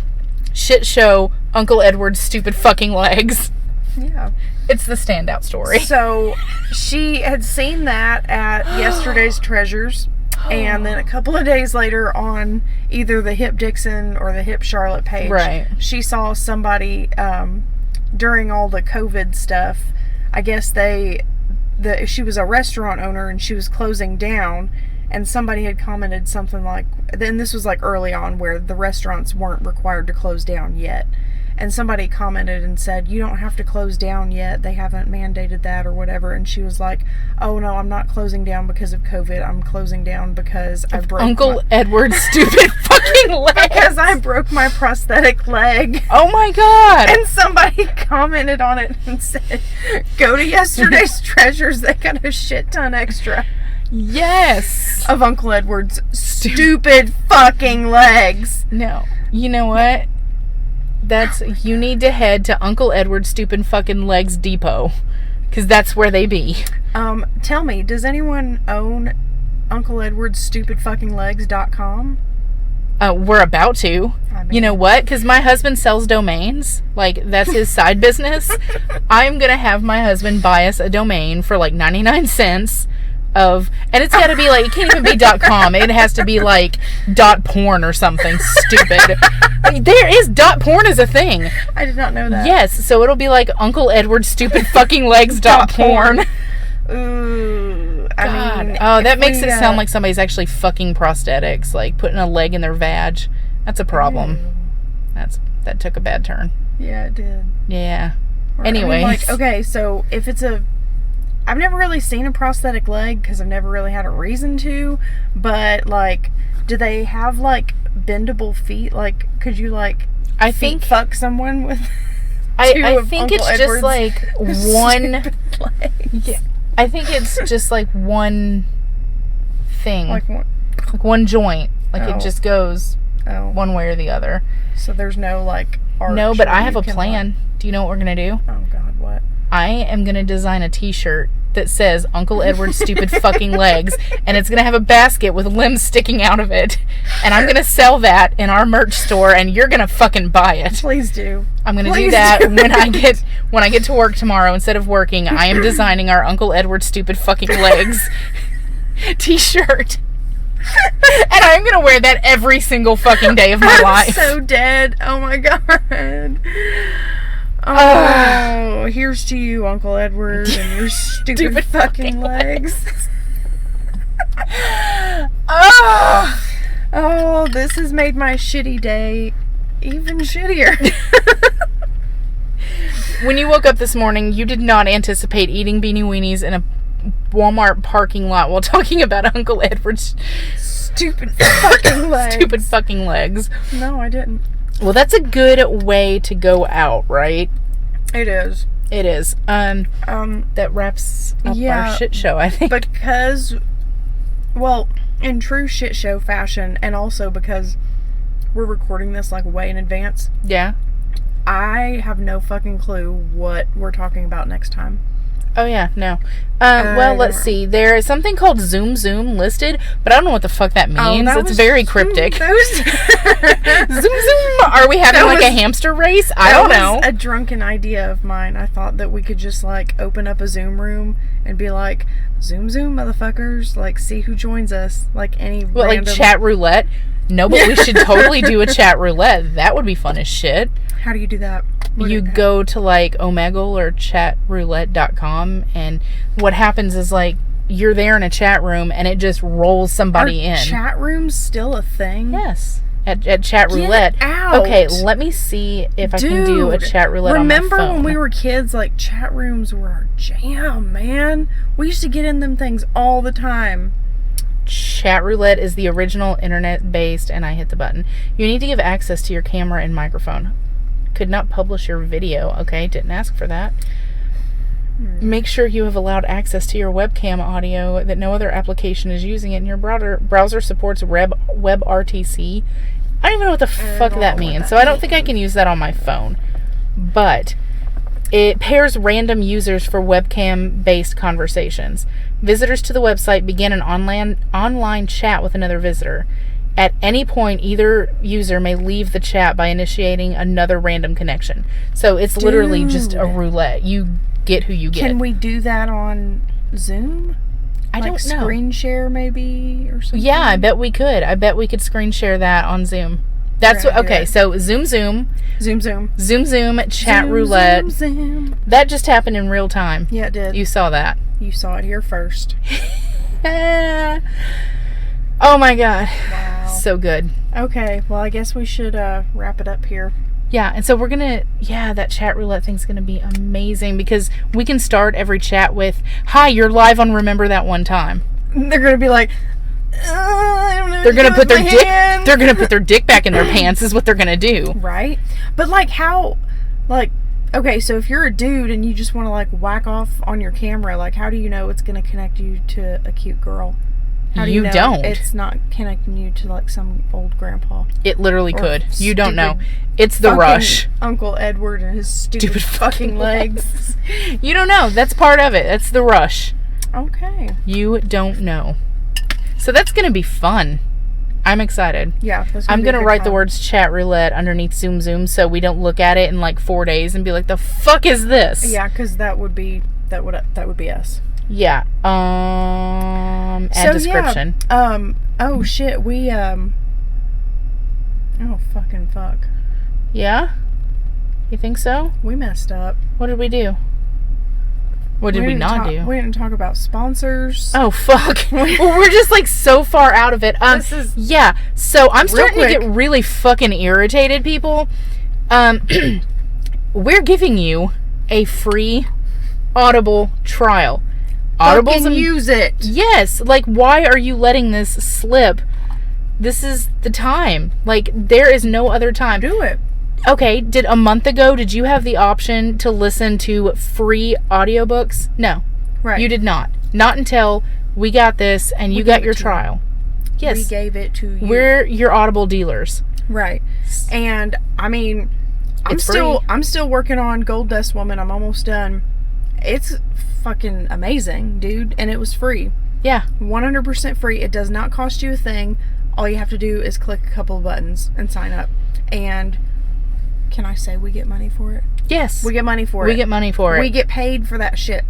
A: Shit Show, Uncle Edward's stupid fucking legs.
B: Yeah.
A: It's the standout story.
B: So, she had seen that at Yesterday's Treasures, and then a couple of days later on either the Hip Dixon or the Hip Charlotte page,
A: right,
B: she saw somebody during all the COVID stuff. I guess she was a restaurant owner and she was closing down, and somebody had commented something like, then this was like early on where the restaurants weren't required to close down yet, and somebody commented and said, you don't have to close down yet, they haven't mandated that or whatever, and she was like, oh no, I'm not closing down because of COVID, I'm closing down because I broke
A: Uncle Edward's stupid fucking legs.
B: Because I broke my prosthetic leg.
A: Oh my god.
B: And somebody commented on it and said, go to Yesterday's Treasures, they got a shit ton extra.
A: Yes.
B: Of Uncle Edward's stupid fucking legs.
A: No. You know what? You need to head to Uncle Edward's stupid fucking legs depot, because that's where they be.
B: Tell me, does anyone own Uncle Edward's stupid fucking legs.com?
A: We're about to. I mean, you know what? Because my husband sells domains. Like, that's his side business. I'm going to have my husband buy us a domain for like 99 cents. And it's got to be like, it can't even be .com. It has to be like .porn or something stupid. There is .porn is a thing.
B: I did not know that.
A: Yes, so it'll be like Uncle Edward's stupid fucking legs .porn.
B: Ooh, I mean,
A: oh, that makes it sound like somebody's actually fucking prosthetics, like putting a leg in their vag. That's a problem. That took a bad turn.
B: Yeah, it did.
A: Yeah. Anyways,
B: like, okay, so if it's I've never really seen a prosthetic leg because I've never really had a reason to, but like, do they have like bendable feet? Like, could you like fuck someone with
A: I think Uncle it's Edward's just like one yeah, I think it's just like one thing, like one joint, like it just goes one way or the other.
B: So there's no like arch.
A: No, but I have a plan. Do you know what we're gonna do?
B: Oh god, what?
A: I am gonna design a t-shirt that says Uncle Edward's stupid fucking legs, and it's gonna have a basket with limbs sticking out of it, and I'm gonna sell that in our merch store, and you're gonna fucking buy it.
B: Please do.
A: I'm gonna do that when I get to work tomorrow. Instead of working, I am designing our Uncle Edward's stupid fucking legs t-shirt. And I'm gonna wear that every single fucking day of my life.
B: I'm so dead. Oh my god. Oh, here's to you, Uncle Edward, and your stupid fucking legs. Oh, this has made my shitty day even shittier.
A: When you woke up this morning, you did not anticipate eating Beanie Weenies in a Walmart parking lot while talking about Uncle Edward's
B: stupid fucking legs.
A: Stupid fucking legs.
B: No, I didn't.
A: Well, that's a good way to go out, right?
B: It is.
A: It is. That wraps up our shit show, I think.
B: Because, well, in true shit show fashion, and also because we're recording this like way in advance.
A: Yeah.
B: I have no fucking clue what we're talking about next time.
A: Oh, yeah, no. Well, let's see. There is something called Zoom listed, but I don't know what the fuck that means. It's very cryptic. Zoom. Are we having like a hamster race? I don't know.
B: That was a drunken idea of mine. I thought that we could just like open up a Zoom room and be like, Zoom, motherfuckers. Like, see who joins us. Like any random...
A: like chat roulette? No, but we should totally do a chat roulette. That would be fun as shit.
B: How do you do that?
A: You go to like Omegle or chatroulette.com, and what happens is like you're there in a chat room and it just rolls somebody in.
B: Chat rooms still a thing?
A: Yes. At chat roulette.
B: Get out.
A: Okay, let me see if I can do a chat roulette on my phone.
B: Remember when we were kids, like chat rooms were our jam, man. We used to get in them things all the time.
A: Chat roulette is the original internet-based, and I hit the button. You need to give access to your camera and microphone. Could not publish your video. Okay, didn't ask for that. Make sure you have allowed access to your webcam audio, that no other application is using it, and your browser supports WebRTC. I don't even know what the fuck that means, so I don't think I can use that on my phone. But it pairs random users for webcam-based conversations. Visitors to the website begin an online chat with another visitor. At any point, either user may leave the chat by initiating another random connection. So it's literally just a roulette. You get who you get.
B: Can we do that on Zoom?
A: I don't know.
B: Screen share maybe or something?
A: Yeah, I bet we could. I bet we could screen share that on Zoom. That's what, okay, so Zoom, chat roulette.
B: Zoom.
A: That just happened in real time.
B: Yeah, it did.
A: You saw that.
B: You saw it here first.
A: Oh my god.
B: Wow.
A: So good.
B: Okay, well, I guess we should wrap it up here.
A: Yeah, and so we're gonna, that chat roulette thing's gonna be amazing because we can start every chat with, "Hi, you're live on Remember That One Time."
B: They're gonna be like, I don't know.
A: They're gonna put their dick. They're gonna put their dick back in their pants. Is what they're gonna do.
B: Right. But like how, like, okay, so if you're a dude and you just want to like whack off on your camera, like how do you know it's gonna connect you to a cute girl? How do you know
A: don't.
B: It's not connecting you to like some old grandpa.
A: It literally could. You don't know. It's the rush.
B: Uncle Edward and his stupid fucking legs.
A: You don't know. That's part of it. That's the rush.
B: Okay.
A: You don't know. So that's going to be fun. I'm excited.
B: Yeah.
A: I'm going to write the words chat roulette underneath Zoom so we don't look at it in like 4 days and be like, the fuck is this?
B: Yeah, because that would be us.
A: Yeah. Add description.
B: Yeah. Oh shit. We oh fucking fuck.
A: Yeah? You think so?
B: We messed up.
A: What did we do? What did we not do?
B: We didn't talk about sponsors.
A: Oh fuck. Well, we're just like so far out of it. Yeah. So I'm starting to get really fucking irritated, people. We're giving you a free Audible trial.
B: Audible's use it.
A: Yes. Like, why are you letting this slip? This is the time. Like, there is no other time.
B: Do it.
A: Okay, a month ago, did you have the option to listen to free audiobooks? No.
B: Right.
A: You did not. Not until we got this and you got your trial. Yes.
B: We gave it to you.
A: We're your Audible dealers.
B: Right. And, I mean, I'm still working on Gold Dust Woman. I'm almost done. It's fucking amazing, dude. And it was free.
A: Yeah.
B: 100% free. It does not cost you a thing. All you have to do is click a couple of buttons and sign up. And can I say we get money for it?
A: Yes.
B: We get money for it.
A: We get money for it.
B: We get paid for that shit.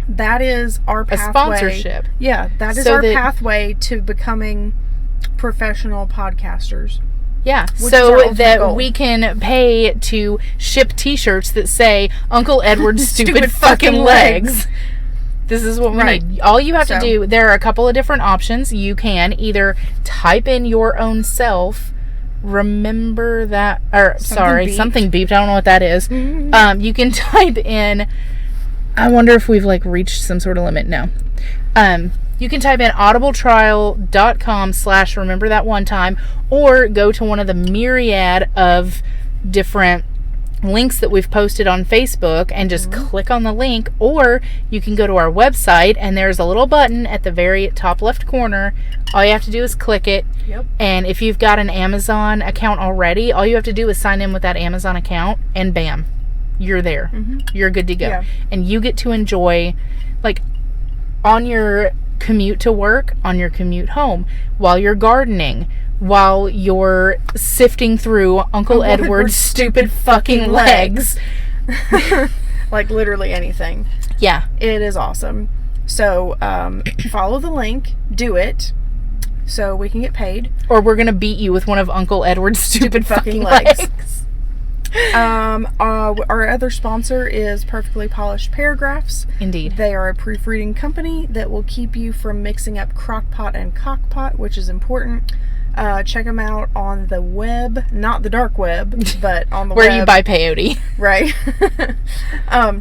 B: That is our pathway.
A: A sponsorship.
B: Yeah. That is our pathway to becoming professional podcasters.
A: Yeah, so that we can pay to ship t-shirts that say Uncle Edward's stupid fucking legs. This is what we need. All you have to do, there are a couple of different options. You can either type in your own self, remember that, or something beeped. I don't know what that is. Mm-hmm. You can type in, I wonder if we've like reached some sort of limit. No. You can type in audibletrial.com/remember that one time, or go to one of the myriad of different links that we've posted on Facebook and just click on the link, or you can go to our website and there's a little button at the very top left corner. All you have to do is click it.
B: Yep.
A: And if you've got an Amazon account already, all you have to do is sign in with that Amazon account and bam. you're there. You're good to go.
B: Yeah.
A: And you get to enjoy, like, on your commute to work, on your commute home, while you're gardening, while you're sifting through Uncle Edward's stupid fucking legs.
B: Like, literally anything.
A: Yeah.
B: It is awesome. So, follow the link. Do it. So we can get paid.
A: Or we're going to beat you with one of Uncle Edward's stupid fucking legs.
B: Our other sponsor is Perfectly Polished Paragraphs.
A: Indeed.
B: They are a proofreading company that will keep you from mixing up crockpot and cockpot, which is important. Check them out on the web, not the dark web, but on the
A: where
B: web.
A: Where you buy peyote.
B: Right.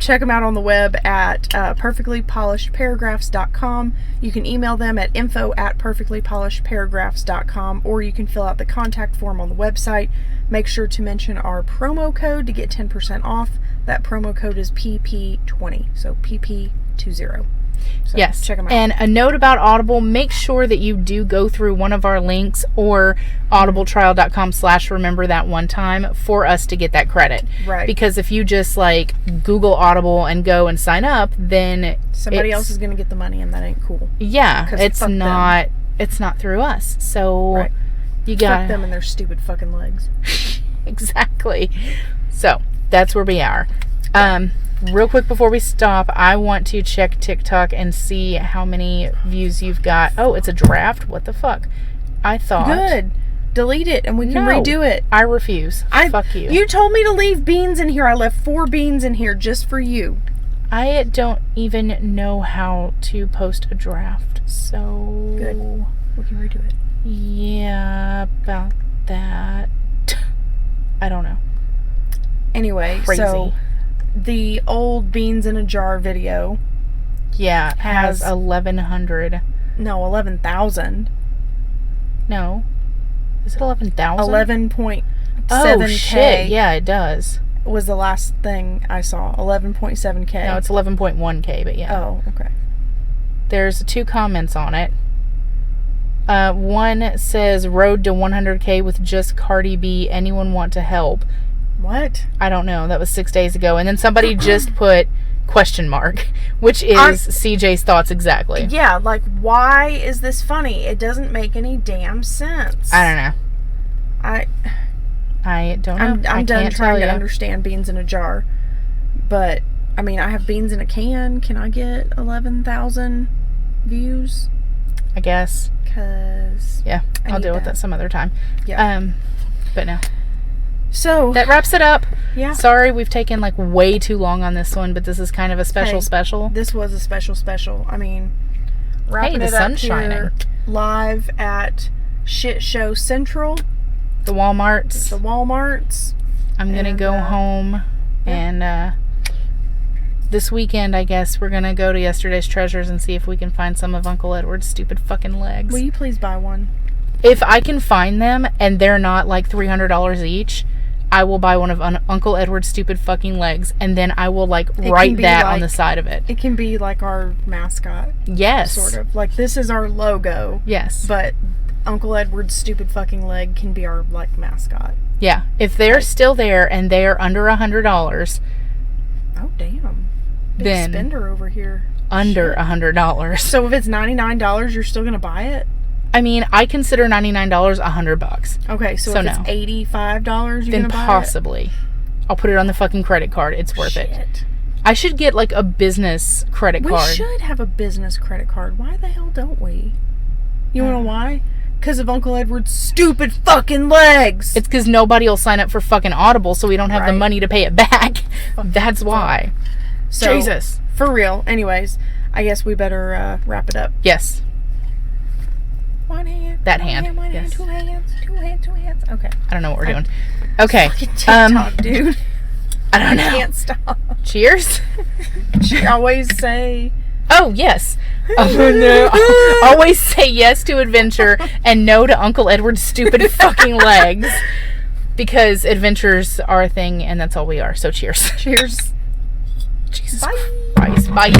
B: Check them out on the web at perfectlypolishedparagraphs.com. You can email them at info@perfectlypolishedparagraphs.com, or you can fill out the contact form on the website. Make sure to mention our promo code to get 10% off. That promo code is PP20, so PP20. So
A: yes.
B: Check them out.
A: And a note about Audible, make sure that you do go through one of our links or audibletrial.com/remember that one time for us to get that credit.
B: Right.
A: Because if you just like Google Audible and go and sign up, then
B: somebody else is going to get the money, and that ain't cool.
A: Yeah. It's not through us. So
B: right.
A: You got
B: fuck them and their stupid fucking legs.
A: Exactly. So that's where we are. Real quick before we stop, I want to check TikTok and see how many views you've got. Oh, it's a draft? What the fuck? I thought...
B: Good. Delete it and we can redo it.
A: I refuse. Fuck you.
B: You told me to leave beans in here. I left 4 beans in here just for you.
A: I don't even know how to post a draft, so...
B: Good. We can redo it.
A: Yeah, about that. I don't know.
B: Anyway,
A: Crazy.
B: So... the old beans in a jar video.
A: Yeah, has 1,100.
B: No, 11,000.
A: No. Is it 11,000?
B: 11.7K.
A: Oh, shit. Yeah, it does.
B: Was the last thing I saw. 11.7K.
A: No, it's 11.1K, but yeah.
B: Oh, okay.
A: There's 2 comments on it. One says, road to 100K with just Cardi B. Anyone want to help?
B: What?
A: I don't know. That was 6 days ago. And then somebody just put question mark, which is CJ's thoughts exactly.
B: Yeah, like, why is this funny? It doesn't make any damn sense.
A: I don't know. I don't know.
B: I'm done trying to understand beans in a jar. But, I mean, I have beans in a can. Can I get 11,000 views?
A: I guess.
B: Because...
A: yeah, I'll deal with that some other time.
B: Yeah.
A: But no.
B: So
A: that wraps it up.
B: Yeah.
A: Sorry we've taken like way too long on this one, but this is kind of a special.
B: This was a special. I mean, wrapping
A: the
B: it
A: sun's
B: up here
A: shining.
B: Live at Shit Show Central.
A: The Walmarts. I'm going to go home and this weekend, I guess, we're going to go to Yesterday's Treasures and see if we can find some of Uncle Edward's stupid fucking legs.
B: Will you please buy one?
A: If I can find them and they're not like $300 each, I will buy one of Uncle Edward's stupid fucking legs, and then I will like write that on the side of it.
B: It can be like our mascot.
A: Yes.
B: Sort of. Like, this is our logo.
A: Yes.
B: But Uncle Edward's stupid fucking leg can be our like mascot.
A: Yeah. If they're still there and they are under $100.
B: Oh damn. Big
A: then
B: spender over here.
A: Under $100.
B: So if it's $99, you're still gonna buy it?
A: I mean, I consider $99 $100.
B: Okay, so if it's $85, you're gonna buy
A: possibly. I'll put it on the fucking credit card. It's worth it. I should get like a business credit card.
B: We should have a business credit card. Why the hell don't we? You wanna know why? Because of Uncle Edward's stupid fucking legs.
A: It's because nobody will sign up for fucking Audible, so we don't have the money to pay it back. That's why.
B: So,
A: Jesus.
B: For real. Anyways, I guess we better wrap it up.
A: Yes.
B: One hand.
A: That
B: one
A: hand.
B: One
A: yes.
B: hand. Two hands. Okay.
A: I don't know what we're doing. Okay.
B: TikTok, dude.
A: I don't know.
B: I can't stop.
A: Cheers.
B: Always say.
A: Oh, yes. Oh, no. Always say yes to adventure and no to Uncle Edward's stupid fucking legs. Because adventures are a thing and that's all we are. So cheers.
B: Cheers.
A: Jesus
B: Bye.
A: Christ. Bye.